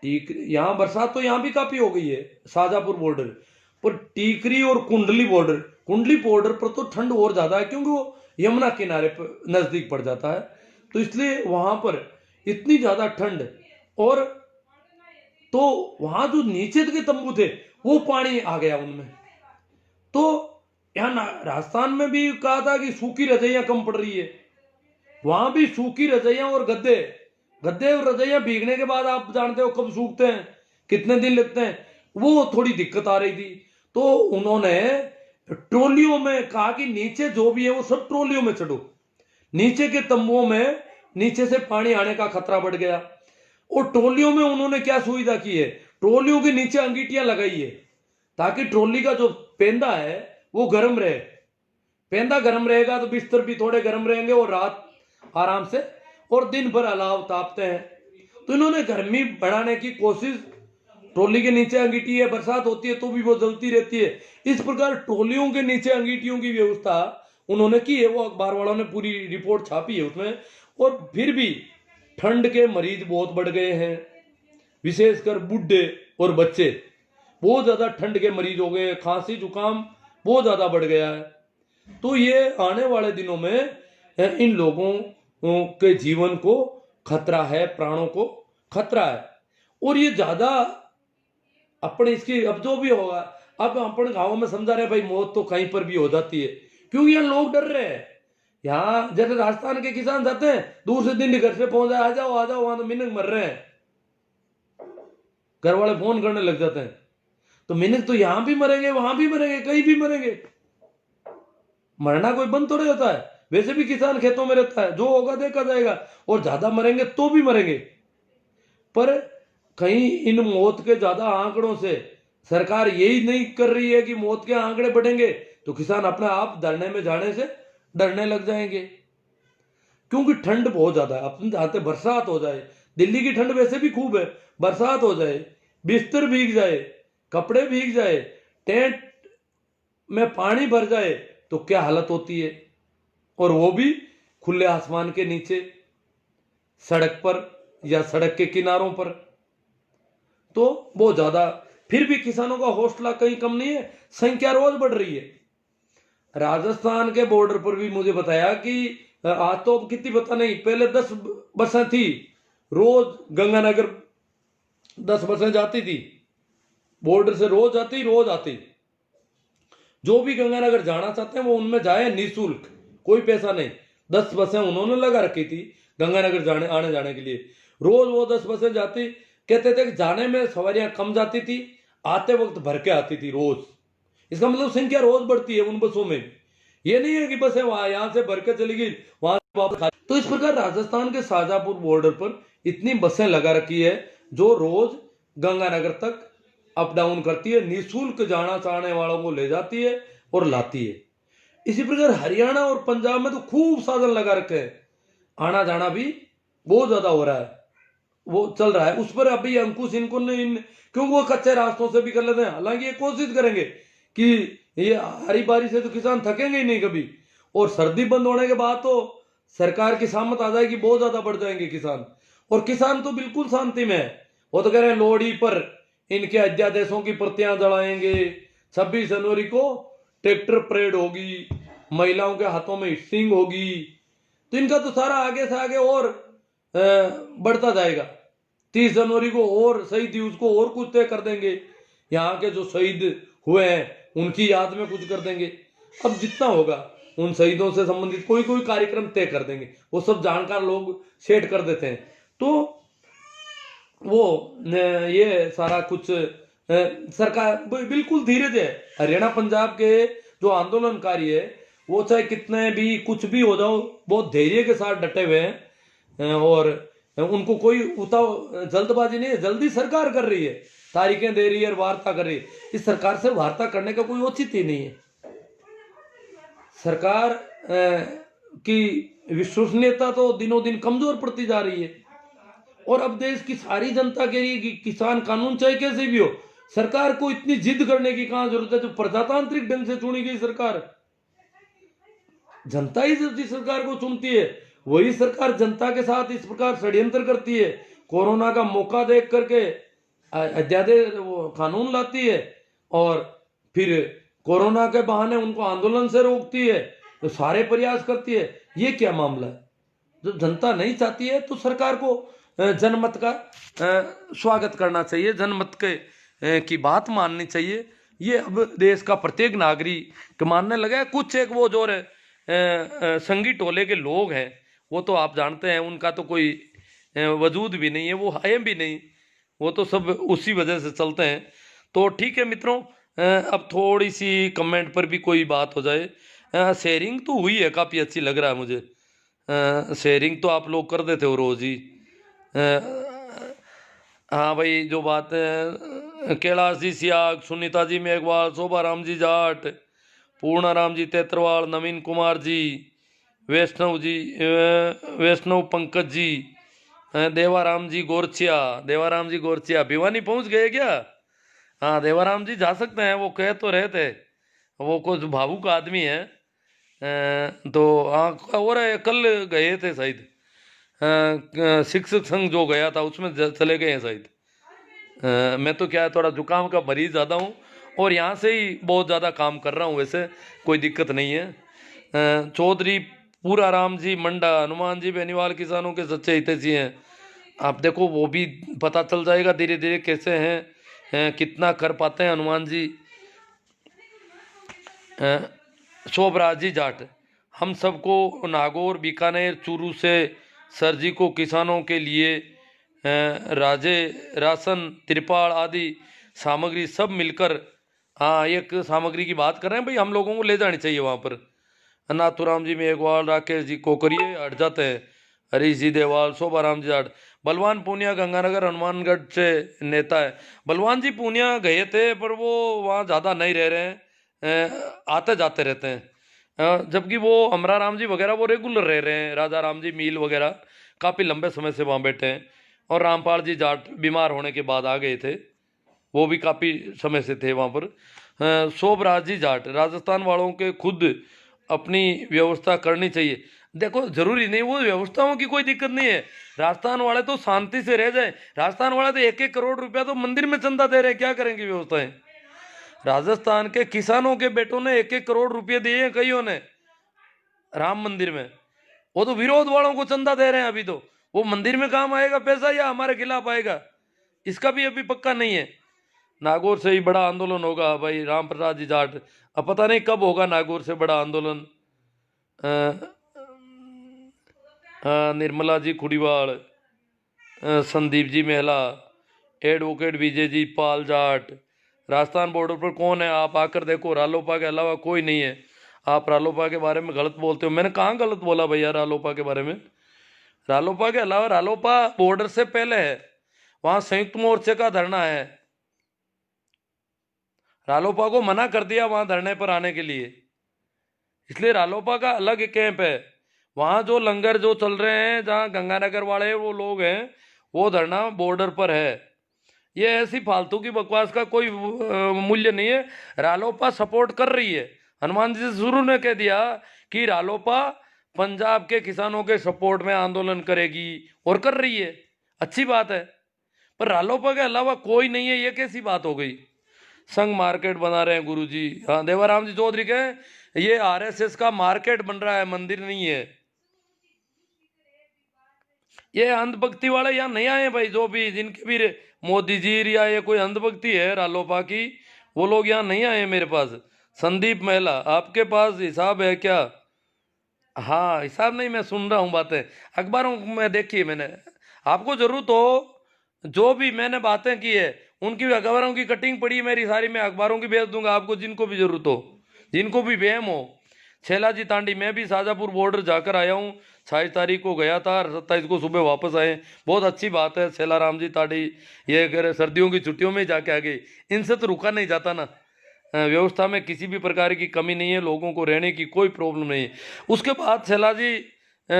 ठीक। यहाँ बरसात तो यहाँ भी काफी हो गई है शाहजहांपुर बॉर्डर पर, टीकरी और कुंडली बॉर्डर पर तो ठंड और ज्यादा है, क्योंकि वो यमुना किनारे पर नजदीक पड़ जाता है, तो इसलिए वहां पर इतनी ज्यादा ठंड। और तो वहां जो नीचे के तंबू थे वो पानी आ गया उनमें। तो यहाँ राजस्थान में भी कहा था कि सूखी रजाइयां कम पड़ रही है, वहां भी सूखी रजाइयां और गद्दे और रजाइयां भीगने के बाद आप जानते हो कब सूखते हैं, कितने दिन लगते हैं, वो थोड़ी दिक्कत आ रही थी। तो उन्होंने ट्रोलियों में कहा कि नीचे जो भी है वो सब ट्रोलियों में चढ़ो, नीचे के तंबुओं में नीचे से पानी आने का खतरा बढ़ गया। और ट्रोलियों में उन्होंने क्या सुविधा की है, ट्रोलियों के नीचे अंगीठियां लगाई है, ताकि ट्रोली का जो पेंदा है वो गर्म रहे। पेंदा गर्म रहेगा तो बिस्तर भी थोड़े गर्म रहेंगे और रात आराम से, और दिन भर अलाव तापते हैं। तो इन्होंने गर्मी बढ़ाने की कोशिश, ट्रोली के नीचे अंगीठी है, बरसात होती है तो भी वो जलती रहती है, इस प्रकार ट्रोलियों के नीचे अंगीठियों की व्यवस्था उन्होंने की है। वो अखबार वालों ने पूरी रिपोर्ट छापी है उसमें। और फिर भी ठंड के मरीज बहुत बढ़ गए हैं, विशेषकर बूढ़े और बच्चे बहुत ज्यादा ठंड के मरीज हो गए, खांसी जुकाम बहुत ज्यादा बढ़ गया है। तो ये आने वाले दिनों में इन लोगों के जीवन को खतरा है, प्राणों को खतरा है। और ये ज्यादा अपने इसकी अब जो भी होगा, अब अपने गांवों में समझा रहे भाई मौत तो कहीं पर भी हो जाती है, क्योंकि यहाँ लोग डर रहे हैं। यहाँ जैसे राजस्थान के किसान जाते हैं दूर से दिन घर से पहुंच जाए, आ जाओ वहां तो मिनट मर रहे हैं, घर वाले फोन करने लग जाते हैं, तो मिनट तो यहां भी मरेंगे वहां भी मरेंगे कहीं भी मरेंगे, मरना कोई बंद थोड़े होता है। वैसे भी किसान खेतों में रहता है, जो होगा देखा जाएगा, और ज्यादा मरेंगे तो भी मरेंगे। पर कहीं इन मौत के ज्यादा आंकड़ों से सरकार यही नहीं कर रही है कि मौत के आंकड़े बढ़ेंगे तो किसान अपने आप धरने में जाने से डरने लग जाएंगे, क्योंकि ठंड बहुत ज्यादा है। अपन चाहते बरसात हो जाए, दिल्ली की ठंड वैसे भी खूब है, बरसात हो जाए, बिस्तर भीग जाए, कपड़े भीग जाए, टेंट में पानी भर जाए तो क्या हालत होती है, और वो भी खुले आसमान के नीचे, सड़क पर या सड़क के किनारों पर। तो बहुत ज्यादा, फिर भी किसानों का हौसला कहीं कम नहीं है, संख्या रोज बढ़ रही है। राजस्थान के बॉर्डर पर भी मुझे बताया कि आज तो अब कितनी पता नहीं, पहले 10 बसें थी रोज, गंगानगर 10 बसें जाती थी बॉर्डर से, रोज आती। जो भी गंगानगर जाना चाहते हैं वो उनमें जाए निःशुल्क, कोई पैसा नहीं। 10 बसें उन्होंने लगा रखी थी गंगानगर आने जाने के लिए, रोज वो 10 बसें जाती। कहते थे कि जाने में सवारियां कम जाती थी, आते वक्त भर के आती थी रोज। इसका मतलब संख्या रोज बढ़ती है उन बसों में, ये नहीं है कि बसें वहां यहां से भर के चली गई वहां वापस। तो इस प्रकार राजस्थान के शाहजहांपुर बॉर्डर पर इतनी बसें लगा रखी है जो रोज गंगानगर तक अप डाउन करती है, निःशुल्क जाना चाहने वालों को ले जाती है और लाती है। इसी प्रकार हरियाणा और पंजाब में तो खूब साधन लगा रखे हैं, आना जाना भी बहुत ज्यादा हो रहा है, वो चल रहा है। उस पर अभी अंकुश इनको क्योंकि वो कच्चे रास्तों से भी कर लेते हैं। हालांकि ये कोशिश करेंगे कि ये हरी बारी से तो किसान थकेंगे ही नहीं कभी, और सर्दी बंद होने के बाद तो सरकार की सामत आ जाएगी, बहुत ज्यादा बढ़ जाएंगे किसान। और किसान तो बिल्कुल शांति में है, वो तो कह रहे हैं लोहड़ी पर इनके अध्यादेशों की प्रतियां जलाएंगे, 26 जनवरी को ट्रैक्टर परेड होगी, महिलाओं के हाथों में स्टिंग होगी। तो इनका तो सारा आगे से आगे और बढ़ता जाएगा। 30 जनवरी को और शहीद दिवस को और कुछ तय कर देंगे, यहाँ के जो शहीद हुए हैं उनकी याद में कुछ कर देंगे। अब जितना होगा उन शहीदों से संबंधित कोई कोई कार्यक्रम तय कर देंगे, वो सब जानकार लोग सेट कर देते हैं। तो वो ये सारा कुछ सरकार बिल्कुल धीरज है। हरियाणा पंजाब के जो आंदोलनकारी है वो चाहे कितने भी कुछ भी हो जाओ, बहुत धैर्य के साथ डटे हुए हैं। और उनको कोई जल्दबाजी नहीं है, जल्दी सरकार कर रही है, तारीखें दे रही है और वार्ता कर रही है। इस सरकार से वार्ता करने का कोई औचित्य नहीं है। सरकार की विश्वसनीयता तो दिनों दिन कमजोर पड़ती जा रही है। और अब देश की सारी जनता के लिए किसान कानून चाहे कैसे भी हो, सरकार को इतनी जिद करने की कहां जरूरत है। जो प्रजातांत्रिक ढंग से चुनी गई सरकार, जनता ही जिस सरकार को चुनती है वही सरकार जनता के साथ इस प्रकार षड्यंत्र करती है, कोरोना का मौका देख करके अध्यादेश वो कानून लाती है और फिर कोरोना के बहाने उनको आंदोलन से रोकती है, तो सारे प्रयास करती है। ये क्या मामला है? जब जनता नहीं चाहती है तो सरकार को जनमत का स्वागत करना चाहिए, जनमत के की बात माननी चाहिए। ये अब देश का प्रत्येक नागरिक मानने लगा है। कुछ एक वो जो संगी टोले के लोग हैं वो तो आप जानते हैं, उनका तो कोई वजूद भी नहीं है, वो है भी नहीं, वो तो सब उसी वजह से चलते हैं। तो ठीक है मित्रों, अब थोड़ी सी कमेंट पर भी कोई बात हो जाए। शेयरिंग तो हुई है, काफ़ी अच्छी लग रहा है मुझे। शेयरिंग तो आप लोग कर देते हो रोज़ ही। हाँ भाई, जो बात है कैलाश जी सियाग, सुनीता जी मेघवाल, शोभा राम जी जाट, पूर्णा राम जी तेतरवाल, नवीन कुमार जी, वैष्णव जी, वैष्णव पंकज जी, देवाराम जी गोरचिया भिवानी पहुंच गए क्या? हाँ देवाराम जी जा सकते हैं, वो कह तो रहे थे, वो कुछ भावुक आदमी है। तो हाँ, और कल गए थे शायद, शिक्षक संघ जो गया था उसमें चले गए हैं शायद। मैं तो क्या है, थोड़ा जुकाम का मरीज ज़्यादा हूँ और यहाँ से ही बहुत ज़्यादा काम कर रहा हूँ, वैसे कोई दिक्कत नहीं है। चौधरी पूरा राम जी मंडा, हनुमान जी बेनीवाल किसानों के सच्चे हितैषी हैं। आप देखो वो भी पता चल जाएगा धीरे धीरे कैसे हैं, कितना कर पाते हैं हनुमान जी। शोभराज जी जाट, हम सबको नागौर, बीकानेर, चूरू से सर जी को किसानों के लिए राजे राशन, तिरपाल आदि सामग्री सब मिलकर, हाँ एक सामग्री की बात कर रहे हैं भाई, हम लोगों को ले जानी चाहिए वहाँ पर। नाथुराम जी मेघवाल, राकेश जी कोकरिए हट जाते हैं, हरीश जी देवाल, शोभा राम जी जाट, बलवान पूनिया गंगानगर हनुमानगढ़ से नेता है। बलवान जी पूनिया गए थे पर वो वहाँ ज़्यादा नहीं रह रहे हैं, आते जाते रहते हैं। जबकि वो अमरा राम जी वगैरह वो रेगुलर रह रहे हैं, राजा राम जी मील वगैरह काफ़ी लंबे समय से वहाँ बैठे हैं। और रामपाल जी जाट बीमार होने के बाद आ गए थे, वो भी काफ़ी समय से थे वहाँ पर। शोभराज जी जाट, राजस्थान वालों के खुद अपनी व्यवस्था करनी चाहिए। देखो जरूरी नहीं, वो व्यवस्थाओं की कोई दिक्कत नहीं है, राजस्थान वाले तो शांति से रह जाए। राजस्थान वाले तो 1-1 करोड़ रुपया तो मंदिर में चंदा दे रहे हैं, क्या करेंगे व्यवस्थाएं? राजस्थान के किसानों के बेटों ने 1-1 करोड़ रुपये दिए हैं कईयों ने राम मंदिर में, वो तो विरोध वालों को चंदा दे रहे हैं। अभी तो वो मंदिर में काम आएगा पैसा या हमारे खिलाफ आएगा, इसका भी अभी पक्का नहीं है। नागौर से ही बड़ा आंदोलन होगा भाई, राम प्रसाद जी जाट। अब पता नहीं कब होगा नागौर से बड़ा आंदोलन। निर्मला जी खुड़ीवाल, संदीप जी मेहला, एडवोकेट विजय जी पाल जाट। राजस्थान बॉर्डर पर कौन है? आप आकर देखो, रालोपा के अलावा कोई नहीं है। आप रालोपा के बारे में गलत बोलते हो। मैंने कहाँ गलत बोला भैया रालोपा के बारे में? रालोपा के अलावा रालोपा बॉर्डर से पहले है, वहां संयुक्त मोर्चे का धरना है, रालोपा को मना कर दिया वहां धरने पर आने के लिए, इसलिए रालोपा का अलग कैंप है। वहां जो लंगर जो चल रहे हैं, जहां गंगानगर वाले वो लोग हैं, वो धरना बॉर्डर पर है। ये ऐसी फालतू की बकवास का कोई मूल्य नहीं है। रालोपा सपोर्ट कर रही है, हनुमान जी से शुरू ने कह दिया कि रालोपा पंजाब के किसानों के सपोर्ट में आंदोलन करेगी, और कर रही है, अच्छी बात है। पर रालोपा के अलावा कोई नहीं है, ये कैसी बात हो गई? संघ मार्केट बना रहे हैं गुरुजी। हाँ, देवाराम जी चौधरी के ये आरएसएस का मार्केट बन रहा है, मंदिर नहीं है। ये अंधभक्ति वाले यहाँ नहीं आए भाई, जो भी जिनके भी मोदी जी या ये कोई अंधभक्ति है रालोपा की, वो लोग यहाँ नहीं आए मेरे पास। संदीप महिला, आपके पास हिसाब है क्या? हाँ, हिसाब नहीं, मैं सुन रहा हूँ बातें अखबारों में देखी है मैंने। आपको जरूरत हो, जो भी मैंने बातें की है उनकी भी अखबारों की कटिंग पड़ी है मेरी सारी, मैं अखबारों की भेज दूंगा आपको, जिनको भी जरूरत हो, जिनको भी वहम हो। छेला जी तांडी, मैं भी शाजापुर बॉर्डर जाकर आया हूँ, 28 तारीख को गया था, 27 को सुबह वापस आए। बहुत अच्छी बात है, छेला राम जी तांडी ये अगर सर्दियों की छुट्टियों में ही जाके आ गए, इनसे तो रुका नहीं जाता ना। व्यवस्था में किसी भी प्रकार की कमी नहीं है, लोगों को रहने की कोई प्रॉब्लम नहीं है। उसके बाद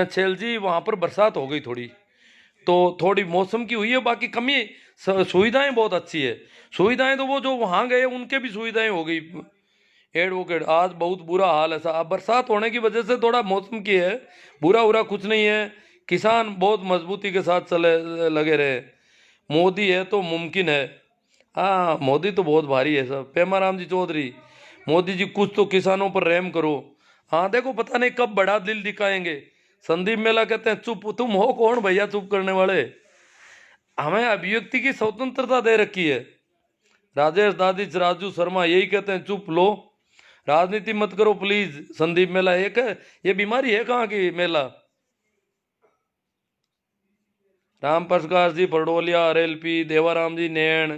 छेल जी वहाँ पर बरसात हो गई थोड़ी, तो थोड़ी मौसम की हुई है, बाकी कमी सुविधाएं बहुत अच्छी है। सुविधाएं तो वो जो वहाँ गए उनके भी सुविधाएं हो गई। एडवोकेट, आज बहुत बुरा हाल है साहब, बरसात होने की वजह से थोड़ा मौसम की है, बुरा उरा कुछ नहीं है। किसान बहुत मजबूती के साथ चले लगे रहे। मोदी है तो मुमकिन है। हाँ, मोदी तो बहुत भारी है सब। पेमाराम जी चौधरी, मोदी जी कुछ तो किसानों पर रहम करो। हाँ देखो, पता नहीं कब बड़ा दिल दिखाएंगे। संदीप मेला कहते हैं चुप, तुम हो कौन भैया चुप करने वाले? हमें अभिव्यक्ति की स्वतंत्रता दे रखी है। राजेश दादिच राजू शर्मा यही कहते हैं, चुप लो, राजनीति मत करो प्लीज। संदीप मेला एक है, ये बीमारी है कहाँ की मेला? राम प्रकाश जी पडोलिया आरएलपी, देवाराम जी नैण,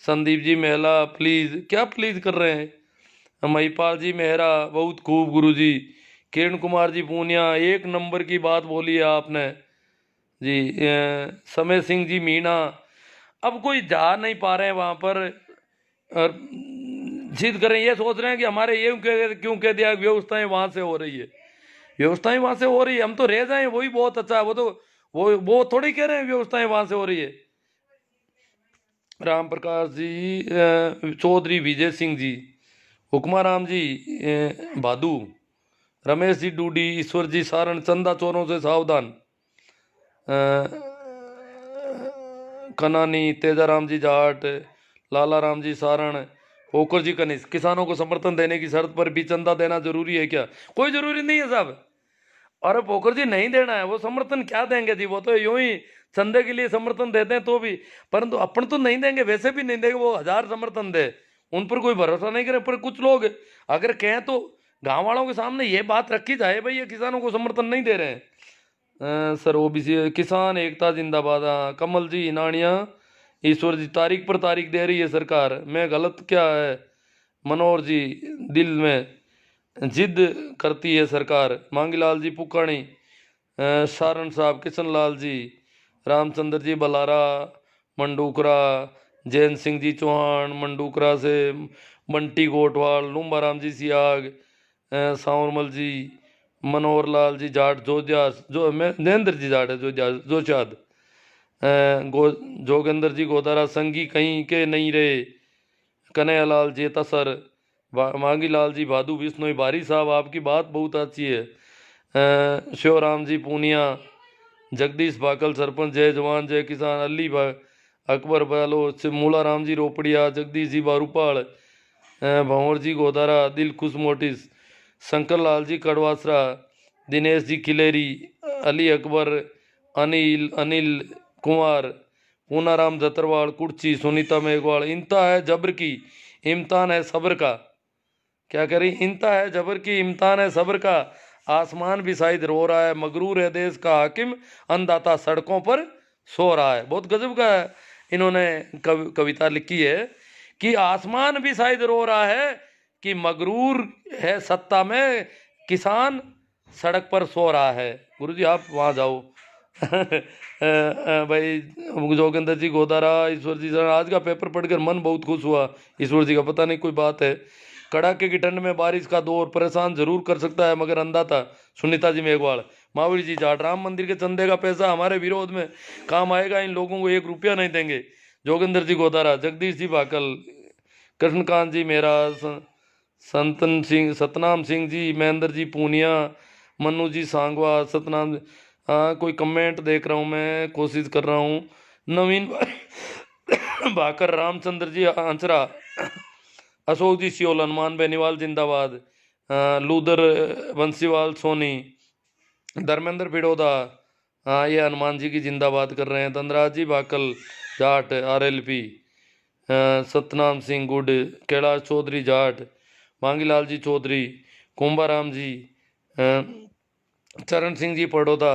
संदीप जी मेहला, प्लीज क्या प्लीज कर रहे हैं? महिपाल जी मेहरा, बहुत खूब गुरुजी। किरण कुमार जी पूनिया, एक नंबर की बात बोली है आपने जी। समय सिंह जी मीणा, अब कोई जा नहीं पा रहे हैं वहां पर, और जिद करें, ये सोच रहे हैं कि हमारे ये क्यों कह दिया, व्यवस्थाएं वहां से हो रही है, व्यवस्थाएं वहां से हो रही है, हम तो रह जाएं वही बहुत अच्छा है। वो तो वो थोड़ी कह रहे हैं व्यवस्थाएं वहां से हो रही है। राम प्रकाश जी चौधरी, विजय सिंह जी, हुक्मा राम जी भादू, रमेश जी डूडी, ईश्वर जी सारण, चंदा चोरों से सावधान, कनानी, तेजाराम जी जाट, लाला राम जी सारण, पोकर जी कनिष्क, किसानों को समर्थन देने की शर्त पर भी चंदा देना जरूरी है क्या? कोई जरूरी नहीं है साहब। अरे पोकर जी, नहीं देना है, वो समर्थन क्या देंगे जी, वो तो यूं ही चंदे के लिए समर्थन देते हैं तो भी, परंतु अपन तो नहीं देंगे, वैसे भी नहीं देंगे, वो 1000 समर्थन दे, उन पर कोई भरोसा नहीं करे। पर कुछ लोग अगर कहें तो गांव वालों के सामने ये बात रखी जाए, भाई ये किसानों को समर्थन नहीं दे रहे हैं। सर ओबीसी किसान एकता जिंदाबाद। हाँ, कमल जी नानिया, ईश्वर जी, तारीख पर तारीख दे रही है सरकार, मैं गलत क्या है? मनोहर जी, दिल में जिद करती है सरकार। मांगीलाल जी पुकाणी, सारण साहब, किशन लाल जी, रामचंद्र जी बलारा, मंडूकरा, जैन सिंह जी चौहान मंडूकरा से, बंटी गोटवाल, लुम्बाराम जी सियाग, सांवरमल जी, मनोहर लाल जी जाट, जोजा जो मैं नरेंद्र जी जाट है, जोशाद, जोगेंद्र जी गोदारा, संगी कहीं के नहीं रहे, कन्हैयालाल जेतासर, मांगी लाल जी भादू बिश्नोई। बारी साहब, आपकी बात बहुत अच्छी है। शिवराम जी पूनिया, जगदीश बाकल सरपंच, जय जवान जय किसान, अली अकबर बलोच, मूला राम जी रोपड़िया, जगदीश जी बारूपाल, भंवर जी गोदारा, दिल खुश मोटिस, शंकर लाल जी कड़वासरा, दिनेश जी खिलेरी, अली अकबर, अनिल अनिल कुमार, पूनाराम जतरवाल, कुर्ची, सुनीता मेघवाल। इंता है जबर की, इम्तान है सब्र का। क्या करें, इंता है जबर की, इम्तान है सब्र का। आसमान भी शायद रो रहा है, मगरूर है देश का हाकिम, अन्नदाता सड़कों पर सो रहा है। बहुत गजब का इन्होंने कविता लिखी है कि आसमान भी शायद रो रहा है कि मगरूर है सत्ता में, किसान सड़क पर सो रहा है। गुरुजी आप वहाँ जाओ। भाई जोगिंदर जी गोदारा, ईश्वर जी सर, आज का पेपर पढ़कर मन बहुत खुश हुआ। ईश्वर जी का पता नहीं कोई बात है। कड़ाके की ठंड में बारिश का दौर परेशान जरूर कर सकता है मगर अंधाता, सुनीता जी मेघवाल। महावीर जी जाट, राम मंदिर के चंदे का पैसा हमारे विरोध में काम आएगा, इन लोगों को 1 रुपया नहीं देंगे। जोगिंदर जी गोदारा, जगदीश जी भाकल, कृष्णकांत जी मेरा, संतन सिंह, सतनाम सिंह जी, महेंद्र जी पूनिया, मनु जी सांगवा, सतनाम। हाँ, कोई कमेंट देख रहा हूँ मैं, कोशिश कर रहा हूँ। नवीन भाकर, रामचंद्र जी आंचरा, अशोक जी सियोल, हनुमान बेनीवाल जिंदाबाद, लूदर बंसीवाल सोनी, धर्मेंद्र पिड़ोदा, हाँ ये हनुमान जी की जिंदाबाद कर रहे हैं। धनराज जी भाकल जाट RLP, सतनाम सिंह गुड, कैलाश चौधरी जाट, मांगीलाल जी चौधरी, कुंभाराम जी, अ, चरण सिंह जी पड़ोदा,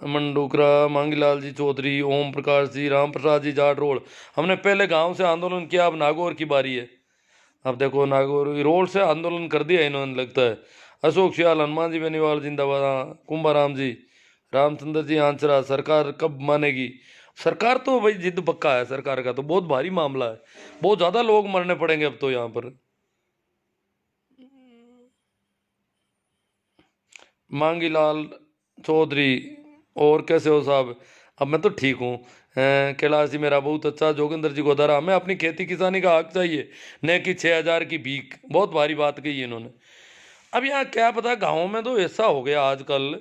मंडूकरा, मांगीलाल जी चौधरी, ओम प्रकाश जी, राम प्रसाद जी जाट रोड। हमने पहले गांव से आंदोलन किया, अब नागौर की बारी है। अब देखो नागौर रोड से आंदोलन कर दिया इन्होंने लगता है। अशोक सियाल, हनुमान जी बेनीवाल जिंदाबाद, हाँ, कुंभाराम जी, रामचंद्र जी आंचरा। सरकार कब मानेगी? सरकार तो भाई जिद पक्का है सरकार का, तो बहुत भारी मामला है, बहुत ज्यादा लोग मरने पड़ेंगे अब तो यहाँ पर। मांगीलाल चौधरी, और कैसे हो साहब? अब मैं तो ठीक हूँ। कैलाश जी मेरा बहुत अच्छा, जोगिंदर जी गोदारा, हमें अपनी खेती किसानी का हक चाहिए, न कि 6,000 की भीख। बहुत भारी बात कही है इन्होंने। अब यहाँ क्या पता, गाँव में तो ऐसा हो गया आजकल,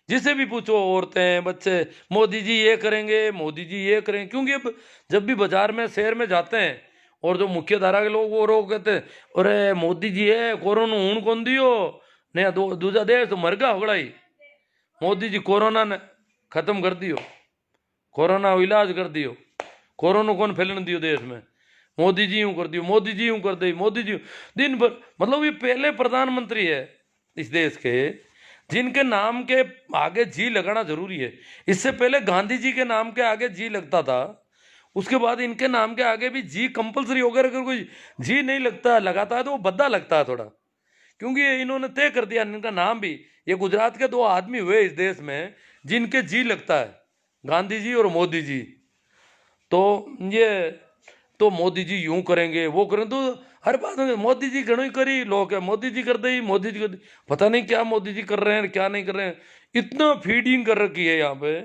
जिसे भी पूछो औरतें बच्चे, मोदी जी ये करेंगे, मोदी जी ये करेंगे। क्योंकि अब जब भी बाजार में शहर में जाते हैं, और जो मुख्य धारा के लोग वो रोक कहते हैं, अरे मोदी जी है कोरोना हूं कौन दियो, नया दूसरा देश तो मर गया होगड़ा ही। मोदी जी कोरोना ने खत्म कर दियो, कोरोना को इलाज कर दियो, कोरोना कौन फैलने दियो देश में, मोदी जी यूं कर दियो, मोदी जी यूं कर दे, मोदी जी दिन भर। मतलब ये पहले प्रधानमंत्री है इस देश के जिनके नाम के आगे जी लगाना जरूरी है। इससे पहले गांधी जी के नाम के आगे जी लगता था, उसके बाद इनके नाम के आगे भी जी कंपलसरी हो गया। अगर कोई जी नहीं लगता लगाता है तो वो बद्दा लगता है थोड़ा, क्योंकि ये इन्होंने तय कर दिया इनका नाम भी। ये गुजरात के 2 आदमी हुए इस देश में जिनके जी लगता है, गांधी जी और मोदी जी। तो ये तो मोदी जी यूं करेंगे वो करें, तो हर बात में मोदी जी घणो ही करी लोग है, मोदी जी कर दे, मोदी जी कर दे। पता नहीं क्या मोदी जी कर रहे हैं क्या नहीं कर रहे हैं, इतना फीडिंग कर रखी है यहाँ पे,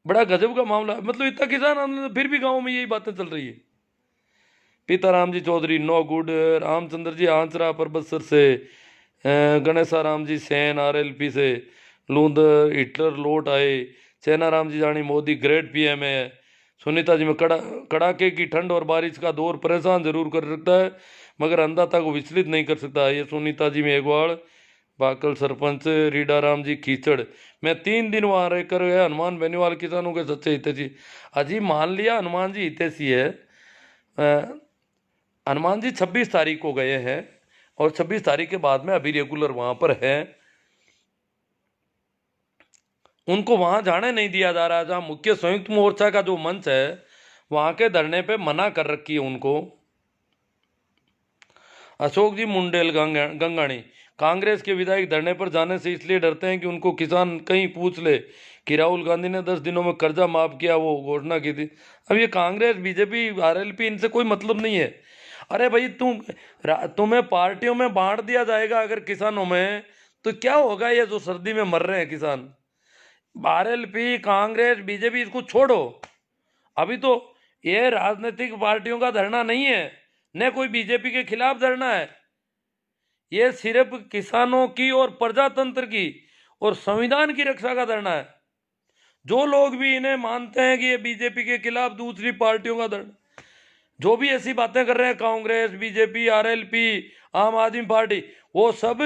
बड़ा गजब का मामला है। मतलब इतना किसान आंदोलन, फिर भी गाँव में यही बातें चल रही है। पीताराम जी चौधरी नो गुड, रामचंद्र जी आंचरा परबतसर से, गणेशा राम जी सैन RLP से, लूंद हिटलर लौट आए, सेना राम जी जानी मोदी ग्रेट PM है। सुनीता जी में कड़ाके की ठंड और बारिश का दौर परेशान जरूर कर सकता है, मगर अंधाता को विचलित नहीं कर सकता। ये सुनीता जी मेघवाड़, बाकल सरपंच, रीडा राम जी कीचड़। मैं 3 दिन वहां रहकर गया, हनुमान बेनीवाल किसानों के सच्चे हितैषी। अजी मान लिया हनुमान जी हितैषी है। हनुमान जी 26 तारीख को गए हैं, और 26 तारीख के बाद में अभी रेगुलर वहां पर है। उनको वहां जाने नहीं दिया जा रहा, जहां मुख्य संयुक्त मोर्चा का जो मंच है वहां के धरने पे मना कर रखी है उनको। अशोक जी मुंडेल गंगाणी, कांग्रेस के विधायक धरने पर जाने से इसलिए डरते हैं कि उनको किसान कहीं पूछ ले कि राहुल गांधी ने 10 दिनों में कर्जा माफ किया, वो घोषणा की थी। अब ये कांग्रेस BJP RLP इनसे कोई मतलब नहीं है। अरे भाई तुम्हें पार्टियों में बांट दिया जाएगा अगर किसानों में, तो क्या होगा? ये जो सर्दी में मर रहे हैं किसान, RLP कांग्रेस BJP इसको छोड़ो। अभी तो ये राजनीतिक पार्टियों का धरना नहीं है, न कोई BJP के खिलाफ धरना है, ये सिर्फ किसानों की और प्रजातंत्र की और संविधान की रक्षा का धरना है। जो लोग भी इन्हें मानते हैं कि ये BJP के खिलाफ दूसरी पार्टियों का धरना, जो भी ऐसी बातें कर रहे हैं कांग्रेस BJP RLP आम आदमी पार्टी, वो सब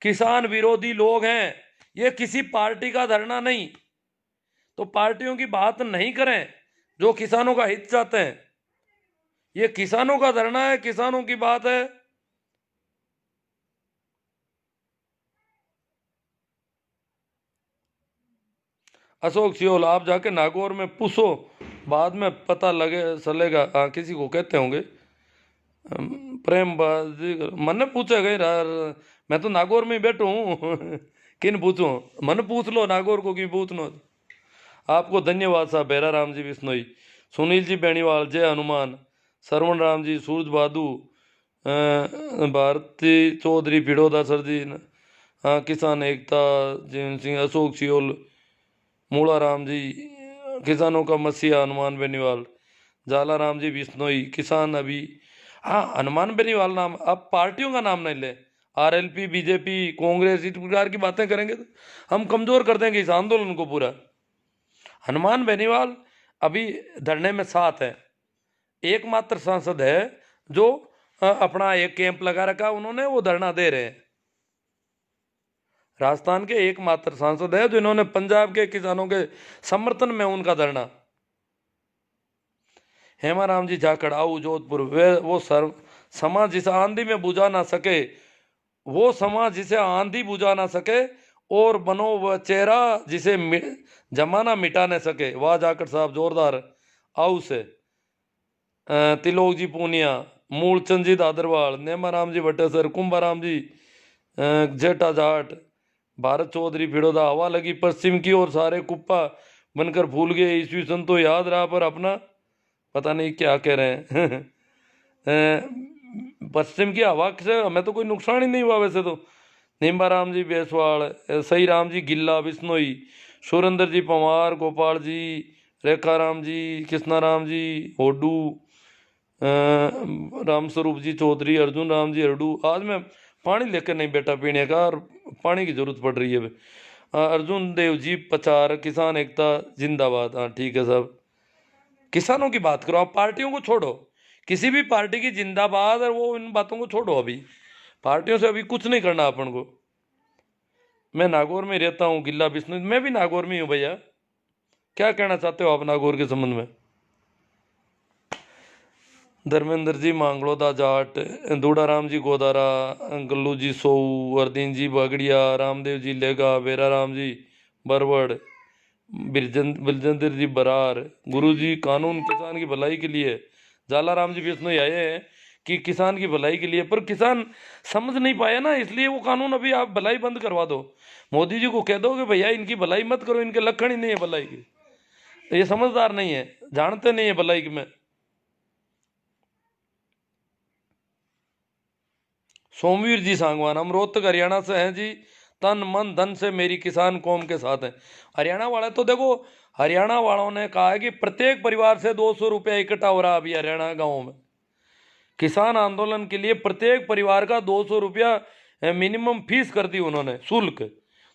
किसान विरोधी लोग हैं। ये किसी पार्टी का धरना नहीं, तो पार्टियों की बात नहीं करें जो किसानों का हित चाहते हैं। ये किसानों का धरना है, किसानों की बात है। अशोक सियोल, आप जाके नागौर में पूछो, बाद में पता लगे चलेगा। हाँ, किसी को कहते होंगे प्रेम बाजी, मन पूछे गए यार, मैं तो नागौर में ही बैठू हूँ किन पूछूं? मन पूछ लो नागौर को, क्यों पूछना। आपको धन्यवाद साहब। बेरा राम जी बिश्नोई, सुनील जी बेनीवाल, जय हनुमान, सरवण राम जी, सूरज बहादू, भारती चौधरी भिड़ोदा सर जी, हाँ, किसान एकता, जीवन सिंह, अशोक सियोल, मूला राम जी, किसानों का मसीहा हनुमान बेनीवाल, जाला राम जी बिश्नोई, किसान अभी। हाँ, हनुमान बेनीवाल नाम, अब पार्टियों का नाम नहीं ले, आरएलपी, बीजेपी, कांग्रेस इस प्रकार की बातें करेंगे तो हम कमजोर कर देंगे इस आंदोलन को पूरा। हनुमान बेनीवाल अभी धरने में साथ है, एकमात्र सांसद है जो अपना एक कैंप लगा रखा उन्होंने, वो धरना दे रहे हैं। राजस्थान के एकमात्र सांसद है जिन्होंने पंजाब के किसानों के समर्थन में उनका धरना। हेमाराम जी जाखड़ आऊ जोधपुर, वे वो समाज जिसे आंधी में बुझा ना सके, वो समाज जिसे आंधी बुझा ना सके, और बनो वह चेहरा जिसे जमाना मिटा न सके। वाह जाखड़ साहब, जोरदार आऊ से। तिलोक जी पूनिया, मूलचंद जी दादरवाल, नेमाराम जी भट्टेसर, कुंभाराम जी जेठा जाट, भारत चौधरी फिड़ोदा। हवा लगी पश्चिम की और सारे कुप्पा बनकर भूल गए, ईस्वी सन तो याद रहा पर अपना पता नहीं क्या कह रहे हैं। पश्चिम की हवा से हमें तो कोई नुकसान ही नहीं हुआ वैसे तो। नीम्बाराम जी बेसवाड़, सही राम जी गिल्ला बिश्नोई, सुरेंद्र जी पंवार, गोपाल जी, रेखा राम जी, कृष्णा राम जी होडू, राम स्वरूप जी चौधरी, अर्जुन राम जी हरडू। आज मैं पानी लेकर नहीं बैठा पीने का, और पानी की जरूरत पड़ रही है। अर्जुन देव जी पचार, किसान एकता जिंदाबाद। हाँ ठीक है साहब, किसानों की बात करो, आप पार्टियों को छोड़ो, किसी भी पार्टी की जिंदाबाद, और वो इन बातों को छोड़ो। अभी पार्टियों से अभी कुछ नहीं करना अपन को। मैं नागौर में रहता हूँ, गिल्ला बिश्नोई, मैं भी नागौर में हूँ भैया। क्या कहना चाहते हो आप नागौर के संबंध में? धर्मेंद्र जी मांगड़ोदा जाट, दूड़ाराम जी गोदारा, गल्लू जी सोऊ, अर्दीन जी बागड़िया, रामदेव जी लेगा, बेरा राम जी बरवड़, बिरजेंद्र जी बरार, गुरु जी कानून किसान की भलाई के लिए। जाला राम जी बिश्नोई आए हैं कि किसान की भलाई के लिए, पर किसान समझ नहीं पाया ना, इसलिए वो कानून अभी आप भलाई बंद करवा दो। मोदी जी को कह दो कि भैया इनकी भलाई मत करो, इनके लक्षण ही नहीं है भलाई की, ये समझदार नहीं है, जानते नहीं है भलाई की में। सोमवीर जी सांगवान, हम रोहतक हरियाणा से हैं जी, तन मन धन से मेरी किसान कौम के साथ हैं। हरियाणा वाले तो देखो, हरियाणा वालों ने कहा है कि प्रत्येक परिवार से 200 रुपया इकट्ठा हो रहा अभी हरियाणा गाँव में। किसान आंदोलन के लिए प्रत्येक परिवार का 200 रुपया मिनिमम फीस कर दी उन्होंने, शुल्क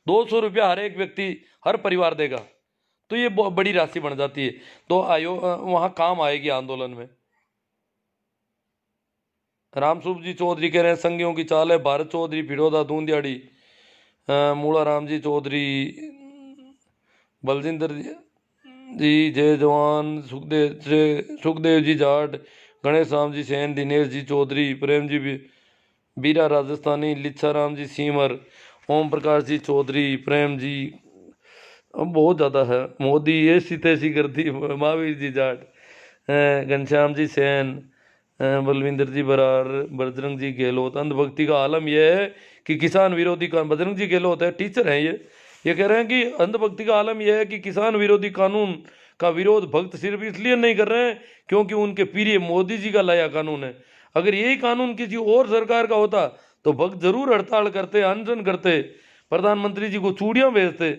200 रुपया हर एक व्यक्ति, हर परिवार देगा, तो ये बहुत बड़ी राशि बन जाती है। तो वहाँ काम आएगी आंदोलन में। रामसूप जी चौधरी कह रहे हैं संघियों की चाल है, भारत चौधरी फिड़ोदा दूंदियाड़ी, मूला राम जी चौधरी, बलजिंदर जी जय जवान, सुखदेव जी जाट, गणेश राम जी सैन, दिनेश जी चौधरी, प्रेम जी बीरा राजस्थानी, लिच्छा राम जी सीमर, ओम प्रकाश जी चौधरी, प्रेम जी, अब बहुत ज़्यादा है। मोदी ऐसी तैसी कर दी, महावीर जी जाट, घनश्याम जी सैन, बलविंदर जी बरार, बजरंग जी गहलोत। अंधभक्ति का आलम यह है कि किसान विरोधी कानून, बजरंग जी गहलोत है, टीचर हैं ये कह रहे हैं कि अंधभक्ति का आलम यह है कि किसान विरोधी कानून का विरोध भक्त सिर्फ इसलिए नहीं कर रहे हैं क्योंकि उनके प्रिय मोदी जी का लाया कानून है। अगर यही कानून किसी और सरकार का होता तो भक्त जरूर हड़ताल करते, अनशन करते, प्रधानमंत्री जी को चूड़ियां भेजते।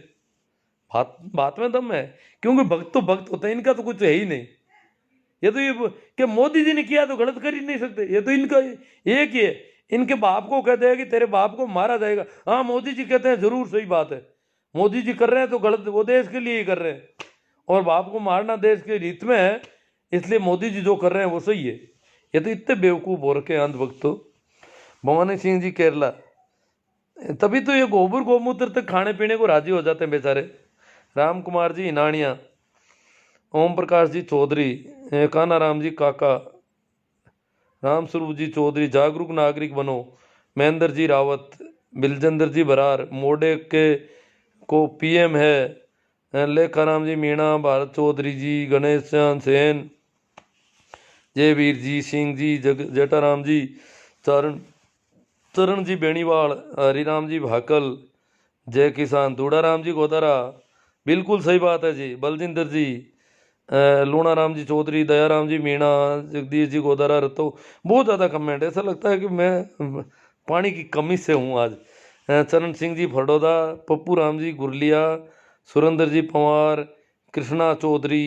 बात में दम है, क्योंकि भक्त तो भक्त होते हैं, इनका तो कुछ है ही नहीं। ये तो ये कि मोदी जी ने किया तो गलत कर ही नहीं सकते, ये तो इनका एक ही है। इनके बाप को कहते हैं कि तेरे बाप को मारा जाएगा, हाँ मोदी जी कहते हैं जरूर सही बात है, मोदी जी कर रहे हैं तो गलत, वो देश के लिए ही कर रहे हैं, और बाप को मारना देश के हित में है, इसलिए मोदी जी जो कर रहे हैं वो सही है। ये तो इतने बेवकूफ़ हो रखे हैं अंधभक्त। तो भवानी सिंह जी केरला, तभी तो ये गोबर गोमूत्र तक खाने पीने को राजी हो जाते हैं बेचारे। राम कुमार जी हिनानिया, ओम प्रकाश जी चौधरी, काना राम जी काका, राम स्वरूप जी चौधरी, जागरूक नागरिक बनो, महेंद्र जी रावत, बिलजेंद्र जी बरार, मोडे के को पीएम है, लेखाराम जी मीणा, भारत चौधरी जी, गणेश चंद सेन, जयवीर जी सिंह जी, जटाराम जी, चरण जी बेणीवाल, हरिराम जी भाकल, जय किसान, दूड़ाराम जी गोदारा, बिल्कुल सही बात है जी, बलजिंदर जी, लूणाराम जी चौधरी, दयाराम जी मीणा, जगदीश जी गोदारा रतो। बहुत ज़्यादा कमेंट है, ऐसा लगता है कि मैं पानी की कमी से हूँ आज। चरण सिंह जी फड़ौदा, पप्पू राम जी गुरलिया, सुरेंद्र जी पंवार, कृष्णा चौधरी,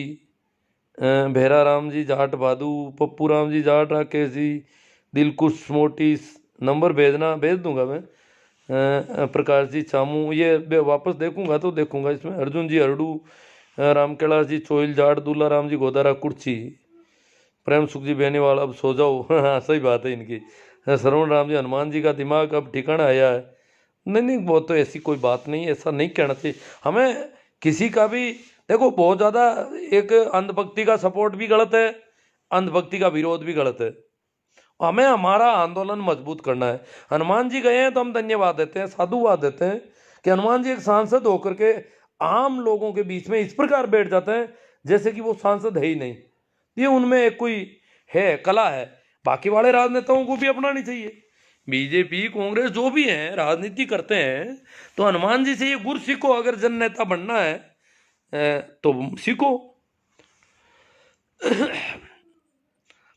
भैरा राम जी जाट भादू, पप्पू राम जी जाट, राकेश जी, दिलकुश मोटी, नंबर भेजना, भेज दूंगा मैं। प्रकाश जी चामू, ये वापस देखूंगा तो देखूंगा इसमें। अर्जुन जी हरडू, राम कैलाश जी चोइल जाट, दूल्हा राम जी गोदारा कुर्ची, प्रेम सुख जी बेनीवाल अब सो जाओ। हाँ सही बात है इनकी। श्रवण राम जी हनुमान जी का दिमाग अब ठिकाना आया है। नहीं नहीं, वो तो ऐसी कोई बात नहीं, ऐसा नहीं कहना चाहिए हमें किसी का भी। देखो बहुत ज़्यादा एक अंधभक्ति का सपोर्ट भी गलत है, अंधभक्ति का विरोध भी गलत है। हमें हमारा आंदोलन मजबूत करना है। हनुमान जी गए हैं तो हम धन्यवाद देते हैं, साधुवाद देते हैं कि हनुमान जी एक सांसद होकर के आम लोगों के बीच में इस प्रकार बैठ जाते हैं जैसे कि वो सांसद है ही नहीं। ये उनमें एक कोई है, कला है। बाकी वाले राजनेताओं को भी अपनानी चाहिए। बीजेपी कांग्रेस जो भी हैं राजनीति करते हैं तो हनुमान जी से ये गुर सीखो। अगर जन नेता बनना है तो सीखो।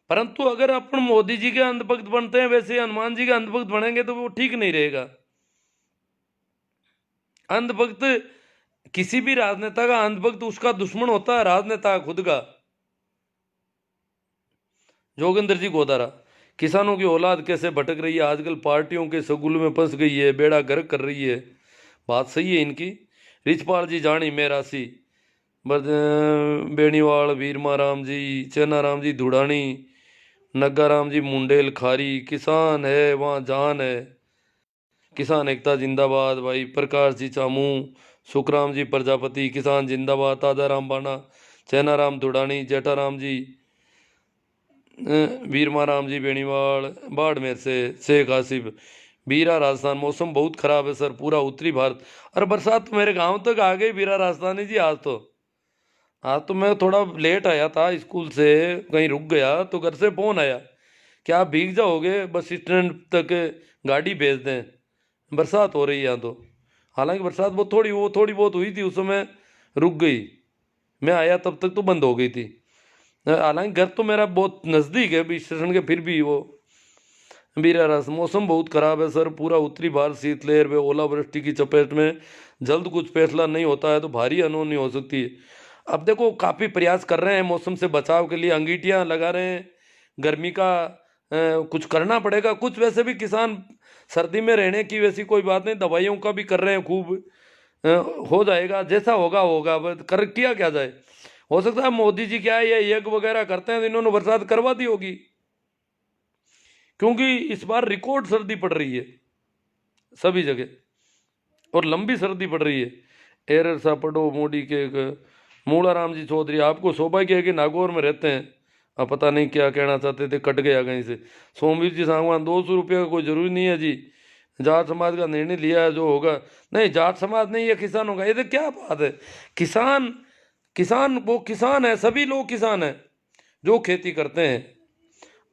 परंतु अगर अपन मोदी जी के अंधभक्त बनते हैं वैसे हनुमान जी के अंधभक्त बनेंगे तो वो ठीक नहीं रहेगा। अंधभक्त किसी भी राजनेता का अंधभक्त उसका दुश्मन होता है, राजनेता खुद का। जोगिंदर जी गोदारा, किसानों की औलाद कैसे भटक रही है, आजकल पार्टियों के सगुल में फंस गई है, बेड़ा गर्क कर रही है। बात सही है इनकी। रिचपाल जी जानी मेरासी, बेणीवाल, वीरमा राम जी, चेना राम जी धुड़ानी, नग्गा राम जी मुंडेल खारी, किसान है वहाँ जान है, किसान एकता जिंदाबाद भाई। प्रकाश जी चामू, सुखराम जी प्रजापति, किसान जिंदाबाद। ताजा राम बाना, चैना राम धुड़ानी, जेठा राम जी, वीरमा राम जी बेनीवाल, बाड़मेर से शेख आसिफ, बीरा राजस्थान। मौसम बहुत खराब है सर, पूरा उत्तरी भारत। अरे बरसात तो मेरे गांव तक आ गई बीरा राजस्थानी जी। आज तो मैं थोड़ा लेट आया था स्कूल से, कहीं रुक गया तो घर से फोन आया कि आप भीग जाओगे, बस स्टैंड तक गाड़ी भेज दें, बरसात हो रही है यहाँ तो। हालांकि बरसात वो थोड़ी बहुत हुई थी, उस समय रुक गई। मैं आया तब तक तो बंद हो गई थी। हालांकि घर तो मेरा बहुत नज़दीक है स्टेशन के, फिर भी वो बीरा रस। मौसम बहुत खराब है सर, पूरा उत्तरी भारत शीतलहर व ओलावृष्टि की चपेट में। जल्द कुछ फैसला नहीं होता है तो भारी अनहोनी हो सकती है। अब देखो काफ़ी प्रयास कर रहे हैं मौसम से बचाव के लिए, अंगीठियाँ लगा रहे हैं, गर्मी का कुछ करना पड़ेगा। कुछ वैसे भी किसान सर्दी में रहने की वैसी कोई बात नहीं, दवाइयों का भी कर रहे हैं खूब। हो जाएगा, जैसा होगा होगा, कर किया क्या जाए। हो सकता है मोदी जी क्या है ये यज्ञ वगैरह करते हैं तो इन्होंने बरसात करवा दी होगी, क्योंकि इस बार रिकॉर्ड सर्दी पड़ रही है सभी जगह और लंबी सर्दी पड़ रही है। एरर सा पढ़ो मोदी के मूला राम जी चौधरी, आपको सौभाग्य है कि नागौर में रहते हैं। अब पता नहीं क्या कहना चाहते थे, कट गया कहीं से। सोमवीर जी सांगवान, 200 रुपये का कोई जरूरी नहीं है जी, जाट समाज का निर्णय लिया है जो होगा। नहीं जाट समाज नहीं है, किसानों का। ये तो क्या बात है, किसान किसान वो किसान है, सभी लोग किसान हैं जो खेती करते हैं।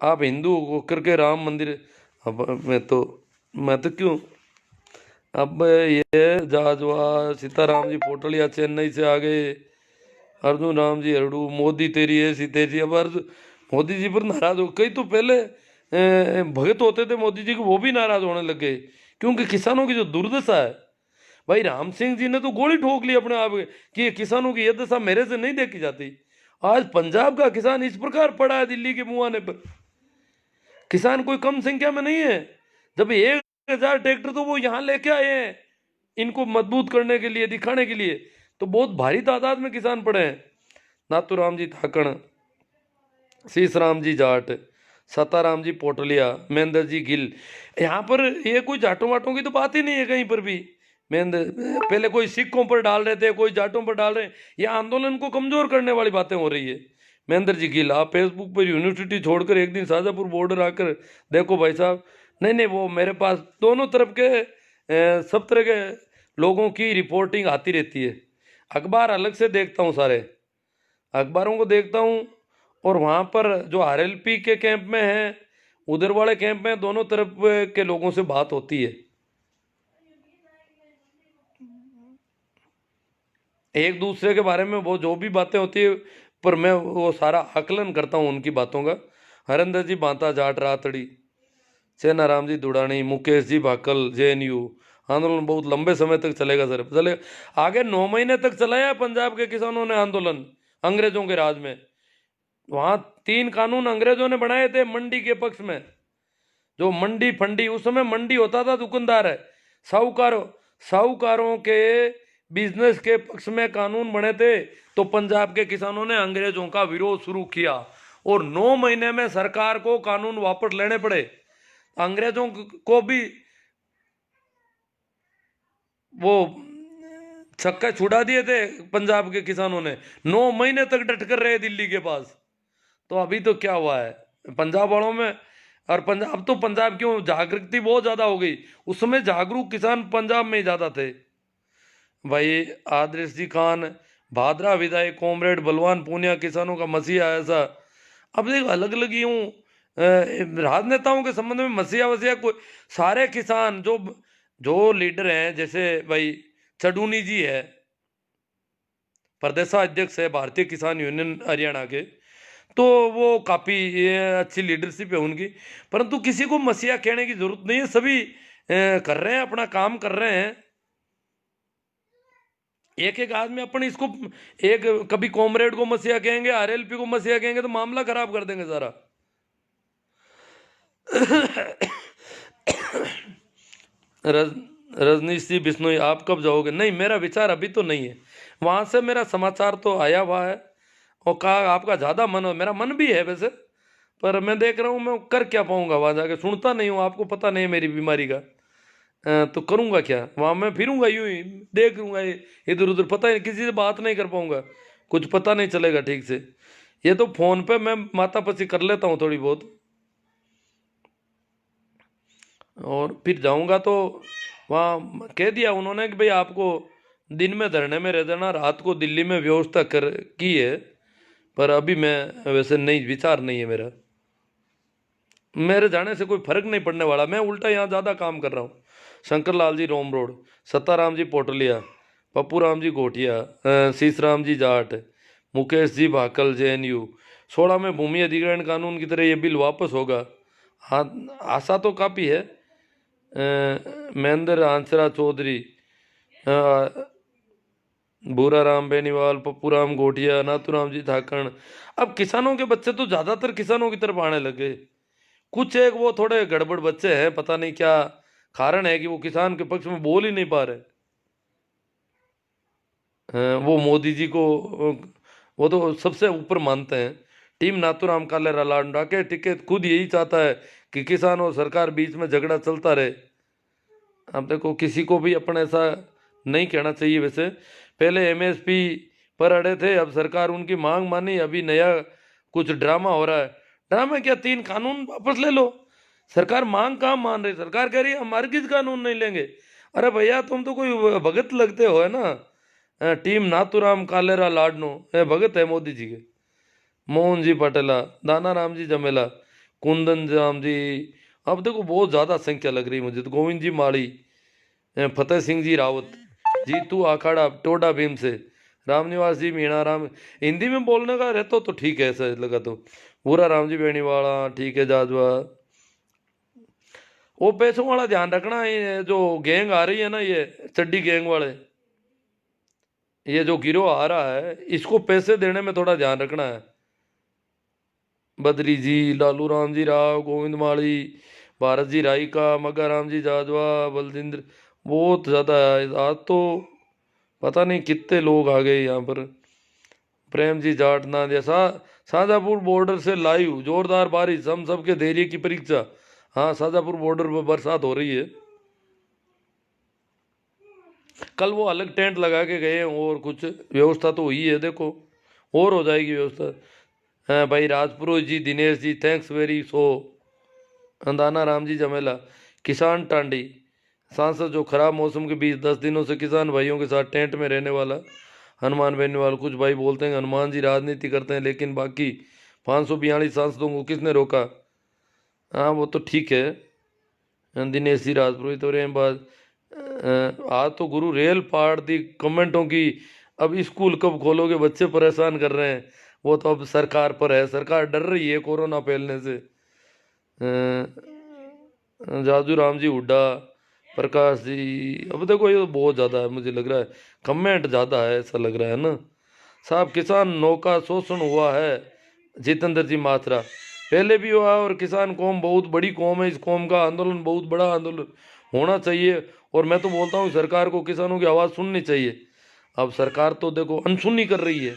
आप हिंदू होकर के राम मंदिर, अब मैं तो क्यों। अब ये जाजवा सीताराम जी पोटलिया चेन्नई से आ गए, अर्जुन राम जी हरडू, मोदी तेरी ऐसी तेजी। अब मोदी जी पर नाराज हो कई तो पहले भगत होते थे मोदी जी को, वो भी नाराज होने लग गए क्योंकि किसानों की जो दुर्दशा है। भाई राम सिंह जी ने तो गोली ठोक ली अपने आप कि ये किसानों की ये दशा मेरे से नहीं देखी जाती। आज पंजाब का किसान इस प्रकार पड़ा है दिल्ली के मुहाने पर। किसान कोई कम संख्या में नहीं है। जब 1,000 ट्रैक्टर तो वो यहाँ लेके आए हैं इनको मजबूत करने के लिए, दिखाने के लिए, तो बहुत भारी तादाद में किसान पड़े हैं। नाथूराम जी थाकण, शीश राम जी जाट, सताराम जी पोटलिया, महेंद्र जी गिल। यहाँ पर ये कोई जाटों वाटों की तो बात ही नहीं है कहीं पर भी। महेंद्र पहले कोई सिखों पर डाल रहे थे, कोई जाटों पर डाल रहे हैं, ये आंदोलन को कमजोर करने वाली बातें हो रही है। महेंद्र जी गिल, आप फेसबुक पर यूनिवर्सिटी छोड़कर एक दिन शाजापुर बॉर्डर आकर देखो भाई साहब। नहीं नहीं, वो मेरे पास दोनों तरफ के सब तरह के लोगों की रिपोर्टिंग आती रहती है। अखबार अलग से देखता हूँ, सारे अखबारों को देखता हूँ। और वहाँ पर जो आरएलपी के कैंप में हैं, उधर वाले कैंप में, दोनों तरफ के लोगों से बात होती है। एक दूसरे के बारे में वो जो भी बातें होती है, पर मैं वो सारा आकलन करता हूँ उनकी बातों का। हरिंदर जी बांता जाट रातड़ी, चेना राम जी दुड़ानी, मुकेश जी भाकल जेएनयू। आंदोलन बहुत लंबे समय तक चलेगा सर, चले आगे 9 महीने तक चलाया पंजाब के किसानों ने आंदोलन अंग्रेजों के राज में। वहाँ 3 कानून अंग्रेजों ने बनाए थे मंडी के पक्ष में, जो मंडी फंडी, उस समय मंडी होता था, दुकानदार है, साहूकारों के बिजनेस के पक्ष में कानून बने थे। तो पंजाब के किसानों ने अंग्रेजों का विरोध शुरू किया और 9 महीने में सरकार को कानून वापस लेने पड़े। अंग्रेजों को भी वो छक्का छुड़ा दिए थे पंजाब के किसानों ने, 9 महीने तक डट कर रहे दिल्ली के पास। तो अभी तो क्या हुआ है पंजाब वालों में, और पंजाब तो पंजाब क्यों, जागृति बहुत ज्यादा हो गई। उस समय जागरूक किसान पंजाब में ही ज्यादा थे भाई। आदर्श जी खान, भादरा विधायक, कॉमरेड बलवान पूनिया, किसानों का मसीहा ऐसा। अब देखो अलग अलग यूं राजनेताओं के संबंध में मसीहा वसीहा कोई, सारे किसान जो जो लीडर हैं, जैसे भाई चडूनी जी है, प्रदेशाध्यक्ष है भारतीय किसान यूनियन हरियाणा के, तो वो काफ़ी अच्छी लीडरशिप है उनकी। परंतु किसी को मसीहा कहने की जरूरत नहीं है, सभी कर रहे हैं, अपना काम कर रहे हैं। एक एक आदमी अपन इसको, एक कभी कॉमरेड को मसीहा कहेंगे, आरएलपी को मसीहा कहेंगे, तो मामला खराब कर देंगे सारा। रजनीश जी बिश्नोई, आप कब जाओगे? नहीं, मेरा विचार अभी तो नहीं है। वहां से मेरा समाचार तो आया हुआ है और कहा आपका ज़्यादा मन हो, मेरा मन भी है वैसे, पर मैं देख रहा हूँ मैं कर क्या पाऊंगा वहां जाके, सुनता नहीं हूँ, आपको पता नहीं है मेरी बीमारी का। तो करूंगा क्या वहां, मैं फिरूंगा यूं ही, देख लूंगा इधर उधर, पता है किसी से बात नहीं कर पाऊंगा, कुछ पता नहीं चलेगा ठीक से। ये तो फोन पे मैं मातापची कर लेता हूँ थोड़ी बहुत, और फिर जाऊंगा तो वहाँ कह दिया उन्होंने कि भाई आपको दिन में धरने में रह जाना, रात को दिल्ली में व्यवस्था कर की है। पर अभी मैं वैसे नहीं, विचार नहीं है मेरा, मेरे जाने से कोई फर्क नहीं पड़ने वाला, मैं उल्टा यहाँ ज़्यादा काम कर रहा हूँ। शंकर लाल जी रोम रोड, सत्ताराम जी पोटलिया, पप्पू राम जी गोटिया, शीशराम जी जाट, मुकेश जी भाकल JNU। 16 में भूमि अधिग्रहण कानून की तरह ये बिल वापस होगा, हाँ आशा तो काफ़ी है। महेंद्र आंसरा चौधरी, भूरा राम बेनीवाल, पप्पू राम गोटिया, नाथूराम जी थाकण। अब किसानों के बच्चे तो ज़्यादातर किसानों की तरफ आने लगे, कुछ एक वो थोड़े गड़बड़ बच्चे हैं, पता नहीं क्या कारण है कि वो किसान के पक्ष में बोल ही नहीं पा रहे। वो मोदी जी को वो तो सबसे ऊपर मानते हैं। टीम नाथूराम कालेरा लांडा के टिकट खुद यही चाहता है कि किसान और सरकार बीच में झगड़ा चलता रहे। अब देखो किसी को भी अपन ऐसा नहीं कहना चाहिए वैसे, पहले MSP पर अड़े थे, अब सरकार उनकी मांग मानी, अभी नया कुछ ड्रामा हो रहा है। ड्रामा क्या, 3 कानून वापस ले लो। सरकार मांग कहाँ मान रही, सरकार कह रही है हम हरगिज कानून नहीं लेंगे। अरे भैया तुम तो कोई भगत लगते हो है ना। टीम नाथूराम कालेरा लाडनो भगत है मोदी जी के। मोहन जी पटेला, दाना राम जी जमेला, कुंदन राम जी, अब देखो बहुत ज़्यादा संख्या लग रही मुझे तो। गोविंद जी माड़ी, फतेह सिंह जी रावत, जीतू आखाड़ा टोडा भीम से, रामनिवास जी मीणा राम, हिंदी में बोलने का रहता तो ठीक है, ऐसा लगा तो। पूरा राम जी बेनीवाला ठीक है, जाजवा। वो पैसों वाला ध्यान रखना, ये जो गैंग आ रही है ना, ये चड्डी गैंग वाले, ये जो गिरोह आ रहा है, इसको पैसे देने में थोड़ा ध्यान रखना है। बद्री जी, लालू राम जी राव, गोविंद माली, भारत जी राई का, मग्गा राम जी जाजवा, बलजिंद्र, बहुत ज़्यादा है आज तो, पता नहीं कितने लोग आ गए यहाँ पर। प्रेम जी जाट ना दिया शाहजहाँपुर बॉर्डर से लाइव जोरदार बारिश, हम सबके धैर्य की परीक्षा। हाँ शाहजहाँपुर बॉर्डर पर बरसात हो रही है। कल वो अलग टेंट लगा के गए हैं, और कुछ व्यवस्था तो हुई है, देखो और हो जाएगी व्यवस्था। हाँ भाई राजपुरोहित जी, Dinesh ji, thanks very so. अंदाना Ram ji जमेला, किसान टांडी, सांसद जो खराब मौसम के बीच 10 दिनों से किसान भाइयों के साथ टेंट में रहने वाला हनुमान बेनीवाल। कुछ भाई बोलते हैं हनुमान जी राजनीति करते हैं, लेकिन बाकी 542 सांसदों को किसने रोका? हाँ वो तो ठीक है। दिनेश जी राजपुरोहित और बाद आज तो गुरु रेल पाड़ दी कमेंटों की। अब स्कूल कब खोलोगे, बच्चे परेशान कर रहे हैं, वो तो अब सरकार पर है, सरकार डर रही है कोरोना फैलने से। जाजू राम जी हुड्डा, प्रकाश जी, अब देखो ये तो बहुत ज़्यादा है, मुझे लग रहा है कमेंट ज़्यादा है, ऐसा लग रहा है ना साहब। किसान नौका शोषण हुआ है, जितेंद्र जी माथुरा। पहले भी हुआ और किसान कौम बहुत बड़ी कौम है, इस कौम का आंदोलन बहुत बड़ा आंदोलन होना चाहिए। और मैं तो बोलता हूँ सरकार को किसानों की आवाज़ सुननी चाहिए। अब सरकार तो देखो अनसुनी कर रही है,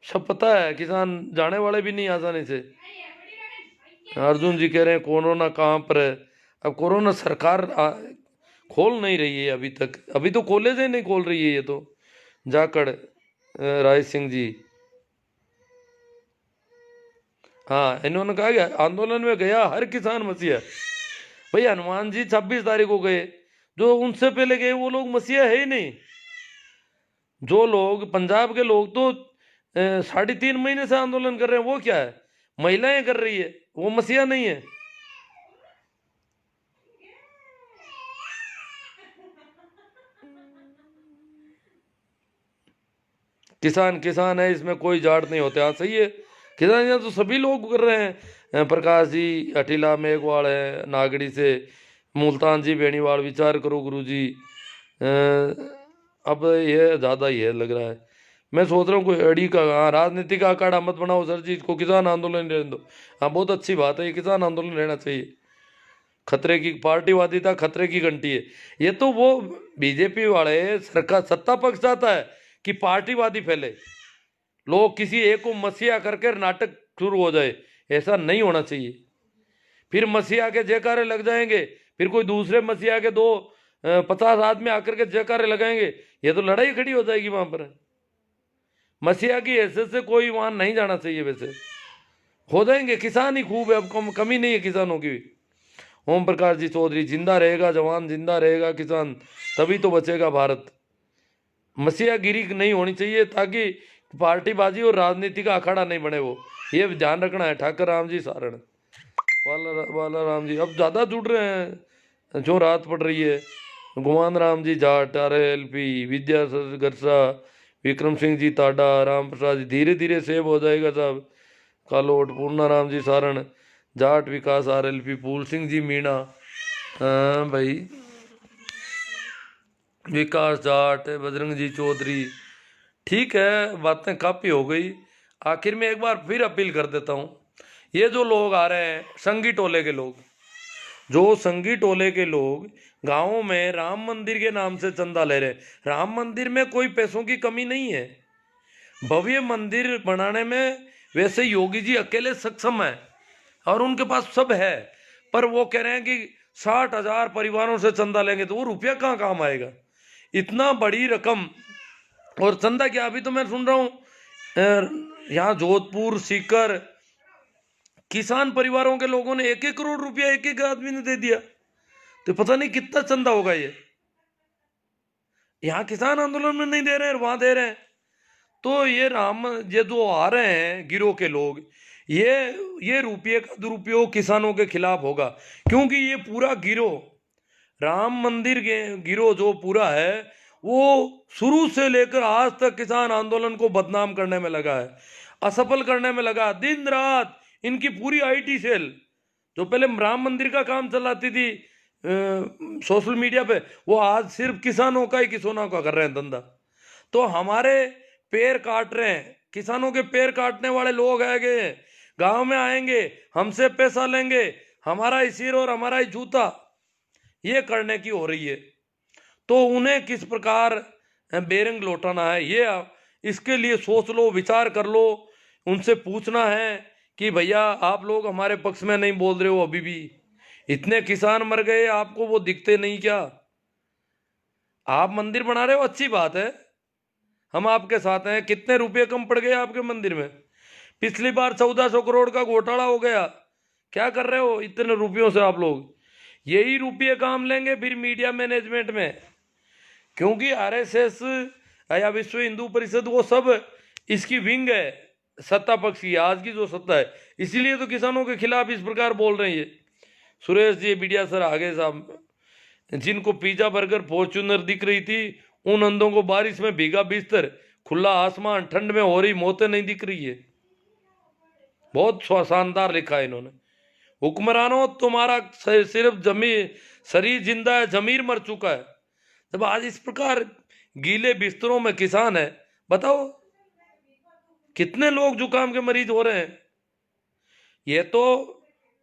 सब पता है, किसान जाने वाले भी नहीं आसानी से। अर्जुन जी कह रहे हैं कोरोना कहाँ पर है। अब कोरोना सरकार खोल नहीं रही है अभी तक, अभी तो कॉलेज ही नहीं खोल रही है ये तो जाकड़ राय सिंह जी। हाँ, इन्होंने कहा कि आंदोलन में गया हर किसान मसीहा। भाई हनुमान जी 26 तारीख को गए, जो उनसे पहले गए वो लोग मसीहा है ही नहीं। जो लोग पंजाब के लोग तो 3.5 महीने से आंदोलन कर रहे हैं, वो क्या है, महिलाएं कर रही है, वो मसीहा नहीं है। किसान किसान है, इसमें कोई जाट नहीं होते। हाँ सही है, किसान यहाँ तो सभी लोग कर रहे हैं। प्रकाश जी अठीला मेघवाल है नागड़ी से, मुल्तान जी बेनीवाल, विचार करो गुरु जी। अब ये ज़्यादा ही है लग रहा है। मैं सोच रहा हूँ कोई अड़ी का, हाँ, राजनीतिक अखाड़ा मत बनाओ सर जी, इसको किसान आंदोलन रहने दो। हाँ बहुत अच्छी बात है, ये किसान आंदोलन रहना चाहिए। खतरे की पार्टीवादिता खतरे की घंटी है। ये तो वो बीजेपी वाले सरकार सत्ता पक्ष चाहता है कि पार्टीवादी फैले, लोग किसी एक को मसीहा करके नाटक शुरू हो जाए। ऐसा नहीं होना चाहिए। फिर मसीहा के जयकारे लग जाएंगे, फिर कोई दूसरे मसीहा के 50 आदमी आकर के जयकारे लगाएंगे, ये तो लड़ाई खड़ी हो जाएगी वहां पर। मसीहा की हैसियत से कोई वहां नहीं जाना चाहिए। वैसे हो जाएंगे, किसान ही खूब है, अब कमी नहीं है किसानों की। ओम प्रकाश जी चौधरी, जिंदा रहेगा जवान, जिंदा रहेगा किसान, तभी तो बचेगा भारत। मसीहागिरी नहीं होनी चाहिए, ताकि पार्टीबाजी और राजनीति का अखाड़ा नहीं बने। वो ये ध्यान रखना है। ठाकर राम जी सारण, वाला राम जी अब ज़्यादा जुड़ रहे हैं, जो रात पड़ रही है। गुमान राम जी जाट, RLP, विद्यासर गरसा, विक्रम सिंह जी ताडा, राम प्रसाद जी, धीरे धीरे सेव हो जाएगा साहब। कालोट, पूर्णा राम जी सारण, जाट विकास RLP, फूल सिंह जी मीणा, हाँ भाई, विकास जाट, बजरंग जी चौधरी। ठीक है, बातें काफ़ी हो गई। आखिर में एक बार फिर अपील कर देता हूँ, ये जो लोग आ रहे हैं संगी टोले के लोग, जो संगी टोले के लोग गाँव में राम मंदिर के नाम से चंदा ले रहे हैं। राम मंदिर में कोई पैसों की कमी नहीं है, भव्य मंदिर बनाने में वैसे योगी जी अकेले सक्षम है और उनके पास सब है। पर वो कह रहे हैं कि 60,000 परिवारों से चंदा लेंगे, तो वो रुपया कहाँ काम आएगा, इतना बड़ी रकम। और चंदा क्या, अभी तो मैं सुन रहा हूँ यहाँ जोधपुर सीकर किसान परिवारों के लोगों ने 1-1 करोड़ रुपया एक एक आदमी ने दे दिया। तो पता नहीं कितना चंदा होगा ये। यहाँ किसान आंदोलन में नहीं दे रहे हैं, वहां दे रहे हैं। तो ये जो आ रहे हैं गिरोह के लोग, ये रुपये का दुरुपयोग किसानों के खिलाफ होगा। क्योंकि ये पूरा गिरोह, राम मंदिर के गिरोह जो पूरा है, वो शुरू से लेकर आज तक किसान आंदोलन को बदनाम करने में लगा है, असफल करने में लगा। दिन रात इनकी पूरी IT सेल, जो पहले राम मंदिर का काम चलाती थी सोशल मीडिया पे, वो आज सिर्फ किसानों का ही, किसानों का कर रहे हैं धंधा। तो हमारे पैर काट रहे हैं, किसानों के पैर काटने वाले लोग आएंगे, गांव में आएंगे, हमसे पैसा लेंगे, हमारा ही सिर और हमारा ही जूता, ये करने की हो रही है। तो उन्हें किस प्रकार बेरंग लौटाना है, ये इसके लिए सोच लो, विचार कर लो। उनसे पूछना है कि भैया आप लोग हमारे पक्ष में नहीं बोल रहे हो, अभी भी इतने किसान मर गए, आपको वो दिखते नहीं क्या? आप मंदिर बना रहे हो, अच्छी बात है, हम आपके साथ हैं। कितने रुपए कम पड़ गए आपके मंदिर में? पिछली बार 1400 करोड़ का घोटाला हो गया, क्या कर रहे हो इतने रुपयों से आप लोग? यही रुपये काम लेंगे फिर मीडिया मैनेजमेंट में, क्योंकि RSS या विश्व हिंदू परिषद वो सब इसकी विंग है, सत्ता पक्ष की, आज की जो सत्ता है। इसीलिए तो किसानों के खिलाफ इस प्रकार बोल रहे हैं। सुरेश जी मीडिया सर आगे साहब, जिनको पिज्जा बर्गर फॉर्च्यूनर दिख रही थी, उन अंधों को बारिश में भीगा बिस्तर, खुला आसमान, ठंड में हो रही मौतें नहीं दिख रही है। बहुत शानदार लिखा है इन्होंने। हुक्मरानों तुम्हारा सिर्फ जमीर, शरीर जिंदा है, जमीर मर चुका है। जब आज इस प्रकार गीले बिस्तरों में किसान है, बताओ कितने लोग जुकाम के मरीज हो रहे हैं। ये तो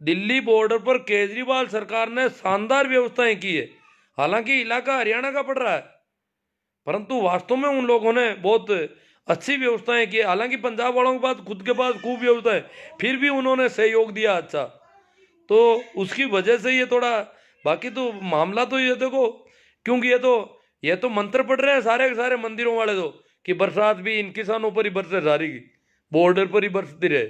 दिल्ली बॉर्डर पर केजरीवाल सरकार ने शानदार व्यवस्थाएं की है। हालांकि इलाका हरियाणा का पड़ रहा है, परंतु वास्तव में उन लोगों ने बहुत अच्छी व्यवस्थाएं की। हालांकि पंजाब वालों के पास खुद के पास खूब व्यवस्था है, फिर भी उन्होंने सहयोग दिया अच्छा, तो उसकी वजह से ये थोड़ा। बाकी तो मामला तो ये देखो, क्योंकि ये तो मंत्र पढ़ रहे हैं सारे के सारे मंदिरों वाले तो, कि बरसात भी इन किसानों पर ही बरसे सारी की, बॉर्डर पर ही बरसती रहे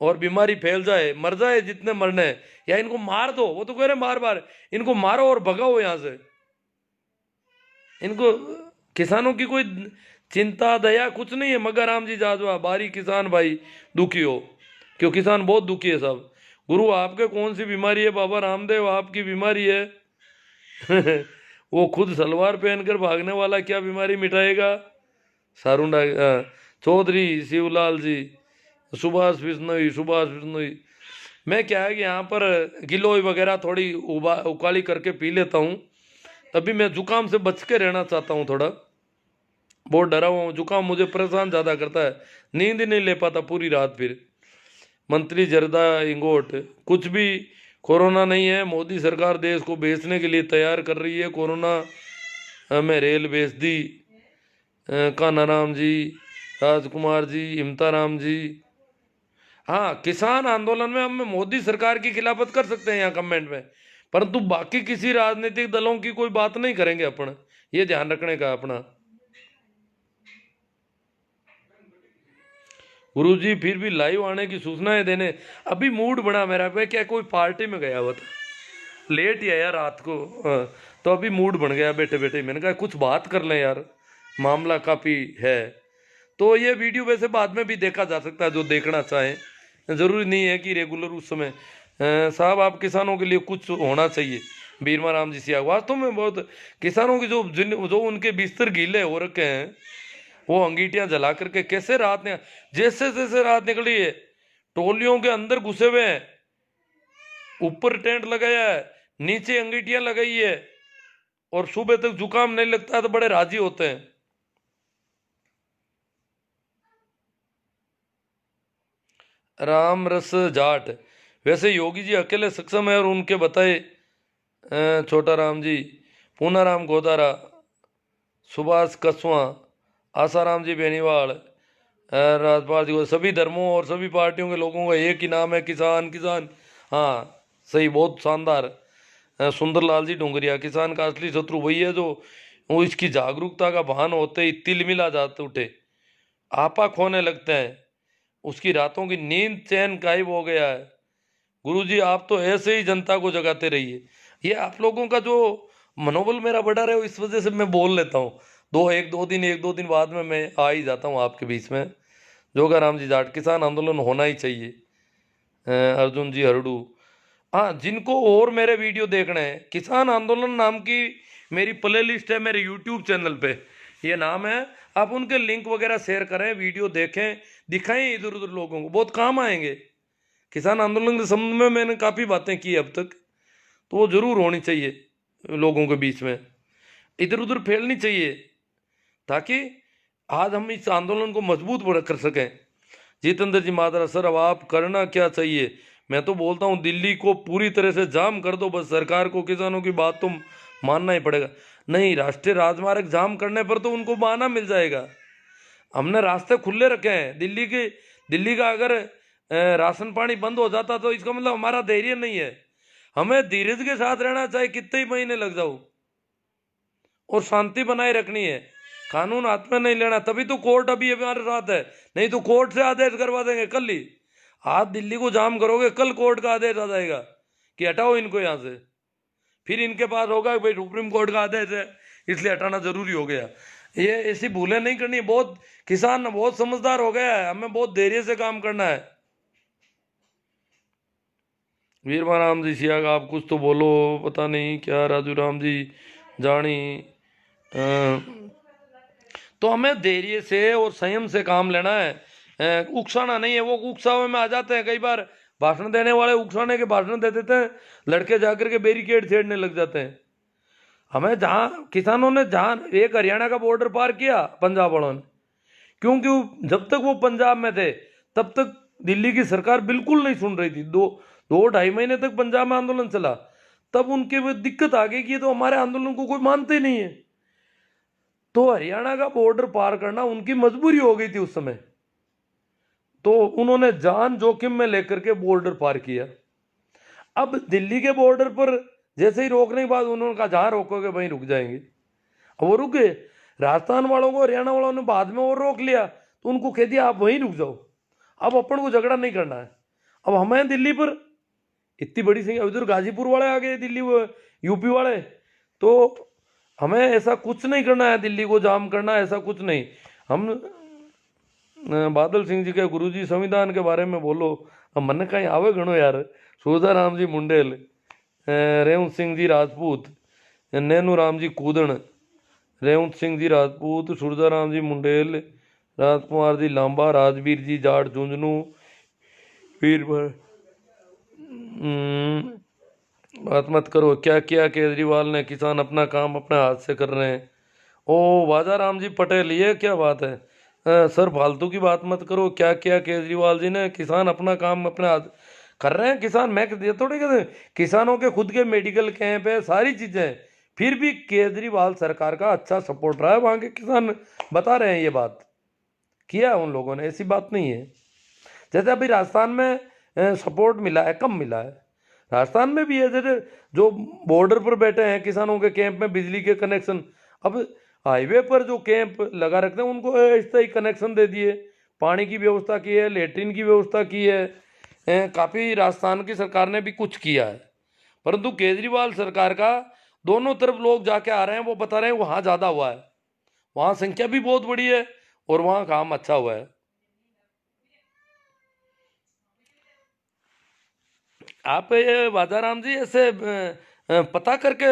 और बीमारी फैल जाए, मर जाए जितने मरने हैं, या इनको मार दो। वो तो कह रहे बार बार इनको मारो और भगाओ यहां से। इनको किसानों की कोई चिंता दया कुछ नहीं है। मगर राम जी जाजवा बारी किसान भाई दुखी हो, क्यों किसान बहुत दुखी है सब। गुरु आपके कौन सी बीमारी है? बाबा रामदेव आपकी बीमारी है। वो खुद सलवार पहनकर भागने वाला क्या बीमारी मिटाएगा? सारुंडा चौधरी शिवलाल जी, सुभाष बिश्नोई। मैं क्या है कि यहाँ पर गिलोय वगैरह थोड़ी उकाली करके पी लेता हूँ। तभी मैं जुकाम से बच के रहना चाहता हूँ, थोड़ा बहुत डरा हुआ हूँ। जुकाम मुझे परेशान ज़्यादा करता है, नींद ही नहीं ले पाता पूरी रात। फिर मंत्री जरदा इंगोट, कुछ भी कोरोना नहीं है। मोदी सरकार देश को बेचने के लिए तैयार कर रही है। कोरोना में रेल बेच दी। कान्हाराम जी, राजकुमार जी, इमताराम जी। हाँ, किसान आंदोलन में हम मोदी सरकार की खिलाफत कर सकते हैं यहाँ कमेंट में, परंतु बाकी किसी राजनीतिक दलों की कोई बात नहीं करेंगे अपन, ये ध्यान रखने का अपना। गुरुजी फिर भी लाइव आने की सूचनाएं देने, अभी मूड बना मेरा पे, क्या कोई पार्टी में गया हुआ था, लेट ही आया रात को। तो अभी मूड बन गया बैठे बैठे, मैंने कहा कुछ बात कर लें यार, मामला काफ़ी है। तो ये वीडियो वैसे बाद में भी देखा जा सकता है, जो देखना चाहें। ज़रूरी नहीं है कि रेगुलर उस समय। साहब आप किसानों के लिए कुछ होना चाहिए। बीरमा राम जी सिया, वास्तव में बहुत किसानों की जो उनके बिस्तर गीले हो रखे हैं, वो अंगीठियां जला करके कैसे रात ने, जैसे जैसे रात निकली है, टोलियों के अंदर घुसे हुए हैं, ऊपर टेंट लगाया है, नीचे अंगीठियां लगाई है, और सुबह तक जुकाम नहीं लगता तो बड़े राजी होते हैं। राम रस जाट, वैसे योगी जी अकेले सक्षम है और उनके बताए छोटा राम जी, पूनाराम गोदारा, सुभाष कसवा, आसाराम जी बेनीवाल, राजपाल जी को, सभी धर्मों और सभी पार्टियों के लोगों का एक ही नाम है, किसान किसान। हाँ सही, बहुत शानदार। सुंदरलाल जी डोंगरिया, किसान का असली शत्रु वही है जो वो इसकी जागरूकता का भान होते ही तिलमिला जाते उठे, आपा खोने लगते हैं, उसकी रातों की नींद चैन गायब हो गया है। गुरुजी आप तो ऐसे ही जनता को जगाते रहिए। ये आप लोगों का जो मनोबल मेरा बढ़ा रहे हो, इस वजह से मैं बोल लेता हूँ। एक दो दिन बाद में मैं आ ही जाता हूँ आपके बीच में। जोगाराम जी जाट, किसान आंदोलन होना ही चाहिए। अर्जुन जी हरडू, हाँ जिनको और मेरे वीडियो देखने हैं, किसान आंदोलन नाम की मेरी प्ले लिस्ट है मेरे यूट्यूब चैनल पे, ये नाम है। आप उनके लिंक वगैरह शेयर करें, वीडियो देखें, दिखाएं इधर उधर लोगों को, बहुत काम आएंगे। किसान आंदोलन के संबंध में मैंने काफ़ी बातें की अब तक, तो वो जरूर होनी चाहिए लोगों के बीच में, इधर उधर फैलनी चाहिए, ताकि आज हम इस आंदोलन को मजबूत कर सकें। जितेंद्र जी मादरा, सर अब आप करना क्या चाहिए? मैं तो बोलता हूँ दिल्ली को पूरी तरह से जाम कर दो, बस सरकार को किसानों की बात तो मानना ही पड़ेगा। नहीं, राष्ट्रीय राजमार्ग जाम करने पर तो उनको बहाना मिल जाएगा। हमने रास्ते खुले रखे हैं। दिल्ली का अगर राशन पानी बंद हो जाता तो इसका मतलब हमारा धैर्य नहीं है। हमें धीरज के साथ रहना, चाहे कितने ही महीने लग जाओ, और शांति बनाए रखनी है, कानून हाथ में नहीं लेना। तभी तो कोर्ट अभी हमारे साथ है, नहीं तो कोर्ट से आदेश करवा देंगे कल ही। आज दिल्ली को जाम करोगे, कल कोर्ट का आदेश आ जाएगा कि हटाओ इनको यहाँ से। फिर इनके पास होगा भाई सुप्रीम कोर्ट का आदेश है इसलिए हटाना जरूरी हो गया। ये ऐसी भूलें नहीं करनी। बहुत किसान बहुत समझदार हो गया है, हमें बहुत धैर्य से काम करना है। वीरमा राम जी सियाग, आप कुछ तो बोलो, पता नहीं क्या राजू राम जी जानी। तो हमें धैर्य से और संयम से काम लेना है, उकसाना नहीं है। वो उकसावे में आ जाते हैं कई बार, भाषण देने वाले उकसाने के भाषण दे देते हैं, लड़के जाकर के बैरिकेड छेड़ने लग जाते हैं। हमें जहाँ किसानों ने जहाँ एक हरियाणा का बॉर्डर पार किया पंजाब वालों ने, क्योंकि जब तक वो पंजाब में थे तब तक दिल्ली की सरकार बिल्कुल नहीं सुन रही थी। दो ढाई महीने तक पंजाब में आंदोलन चला, तब उनके वो दिक्कत आ गई कि ये तो हमारे आंदोलन को कोई मानते ही नहीं है। तो हरियाणा का बॉर्डर पार करना उनकी मजबूरी हो गई थी उस समय, तो उन्होंने जान जोखिम में लेकर के बॉर्डर पार किया। अब दिल्ली के बॉर्डर पर जैसे ही रोकने के बाद उन्होंने कहा जहां रोकोगे वहीं रुक जाएंगे। अब वो रुक गए। राजस्थान वालों को हरियाणा वालों ने बाद में और रोक लिया, तो उनको कह दिया आप वहीं रुक जाओ, अब अपन को झगड़ा नहीं करना है। अब हमें दिल्ली पर इतनी बड़ी संख्या, उधर गाजीपुर वाले आ गए, दिल्ली वो यूपी वाले, तो हमें ऐसा कुछ नहीं करना है, दिल्ली को जाम करना ऐसा कुछ नहीं। हम बादल सिंह जी के गुरुजी संविधान के बारे में बोलो, अब मन कहीं आवे घणो यार। सूरदाराम जी मुंडेल, रेवंत सिंह जी राजपूत, नैनू राम जी कूदन, रेवंत सिंह जी राजपूत, सूरदाराम जी मुंडेल, राजकुमार जी लांबा, राजवीर जी जाट झुंझुनू, वीर बात मत करो, क्या किया केजरीवाल ने, किसान अपना काम अपने हाथ से कर रहे हैं। ओ वाजा राम जी पटेल, ये क्या बात है? सर फालतू की बात मत करो, क्या किया केजरीवाल जी ने, किसान अपना काम अपने हाथ कर रहे हैं। किसान मैं ये थोड़ी कहते हैं, किसानों के खुद के मेडिकल कैंप है, सारी चीजें हैं, फिर भी केजरीवाल सरकार का अच्छा सपोर्ट रहा है। वहां के किसान बता रहे हैं ये बात, किया है उन लोगों ने, ऐसी बात नहीं है। जैसे अभी राजस्थान में सपोर्ट मिला है, कम मिला है, राजस्थान में भी है। जैसे जो बॉर्डर पर बैठे हैं किसानों के कैंप में बिजली के कनेक्शन, अब हाईवे पर जो कैंप लगा रखते हैं उनको स्थायी कनेक्शन दे दिए, पानी की व्यवस्था की है, लेटरिन की व्यवस्था की है। काफ़ी राजस्थान की सरकार ने भी कुछ किया है, परंतु केजरीवाल सरकार का दोनों तरफ लोग जाके आ रहे हैं, वो बता रहे हैं वहाँ ज़्यादा हुआ है, वहाँ संख्या भी बहुत बड़ी है और वहाँ काम अच्छा हुआ है। आप ये वादाराम जी ऐसे पता करके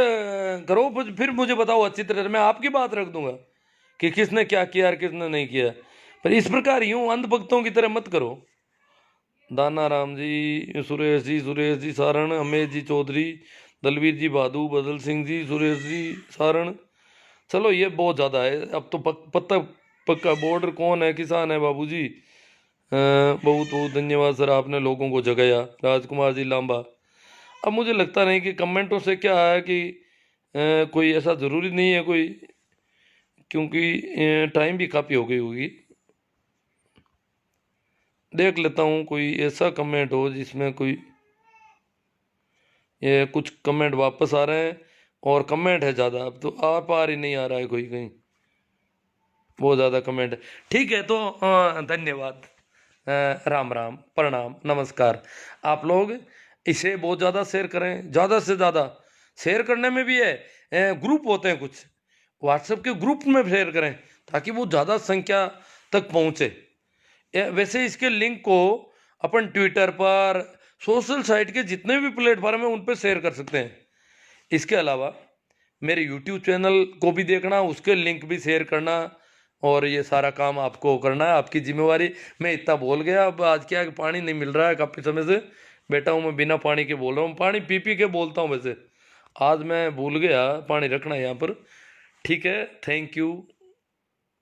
करो, फिर मुझे बताओ अच्छी तरह, मैं आपकी बात रख दूंगा कि किसने क्या किया और किसने नहीं किया। पर इस प्रकार यूं अंधभक्तों की तरह मत करो। दाना राम जी, सुरेश जी सारण, अमेश जी चौधरी, दलवीर जी बादू, बदल सिंह जी, सुरेश जी सारण। चलो ये बहुत ज़्यादा है, अब तो पत्ता पक्का बॉर्डर कौन है, किसान है बाबूजी। बहुत बहुत धन्यवाद सर, आपने लोगों को जगाया। राजकुमार जी लांबा, अब मुझे लगता नहीं कि कमेंटों से क्या है कि कोई ऐसा ज़रूरी नहीं है कोई, क्योंकि टाइम भी काफ़ी हो गई होगी। देख लेता हूँ कोई ऐसा कमेंट हो जिसमें कोई ये कुछ कमेंट वापस आ रहे हैं, और कमेंट है ज़्यादा, अब तो आप आ रही नहीं आ रहा है कोई कहीं, बहुत ज़्यादा कमेंट है। ठीक है, तो धन्यवाद, राम राम, प्रणाम, नमस्कार। आप लोग इसे बहुत ज़्यादा शेयर करें, ज़्यादा से ज़्यादा। शेयर करने में भी है, ग्रुप होते हैं कुछ, व्हाट्सएप के ग्रुप में शेयर करें ताकि वो ज़्यादा संख्या तक पहुँचे। वैसे इसके लिंक को अपन ट्विटर पर, सोशल साइट के जितने भी प्लेटफॉर्म है उन पर शेयर कर सकते हैं। इसके अलावा मेरे यूट्यूब चैनल को भी देखना, उसके लिंक भी शेयर करना, और ये सारा काम आपको करना है, आपकी जिम्मेवारी। मैं इतना बोल गया, अब आज क्या है कि पानी नहीं मिल रहा है, काफ़ी समय से बैठा हूँ मैं बिना पानी के बोल रहा हूँ, पानी पी पी के बोलता हूँ। वैसे आज मैं भूल गया पानी रखना यहाँ पर। ठीक है, थैंक यू।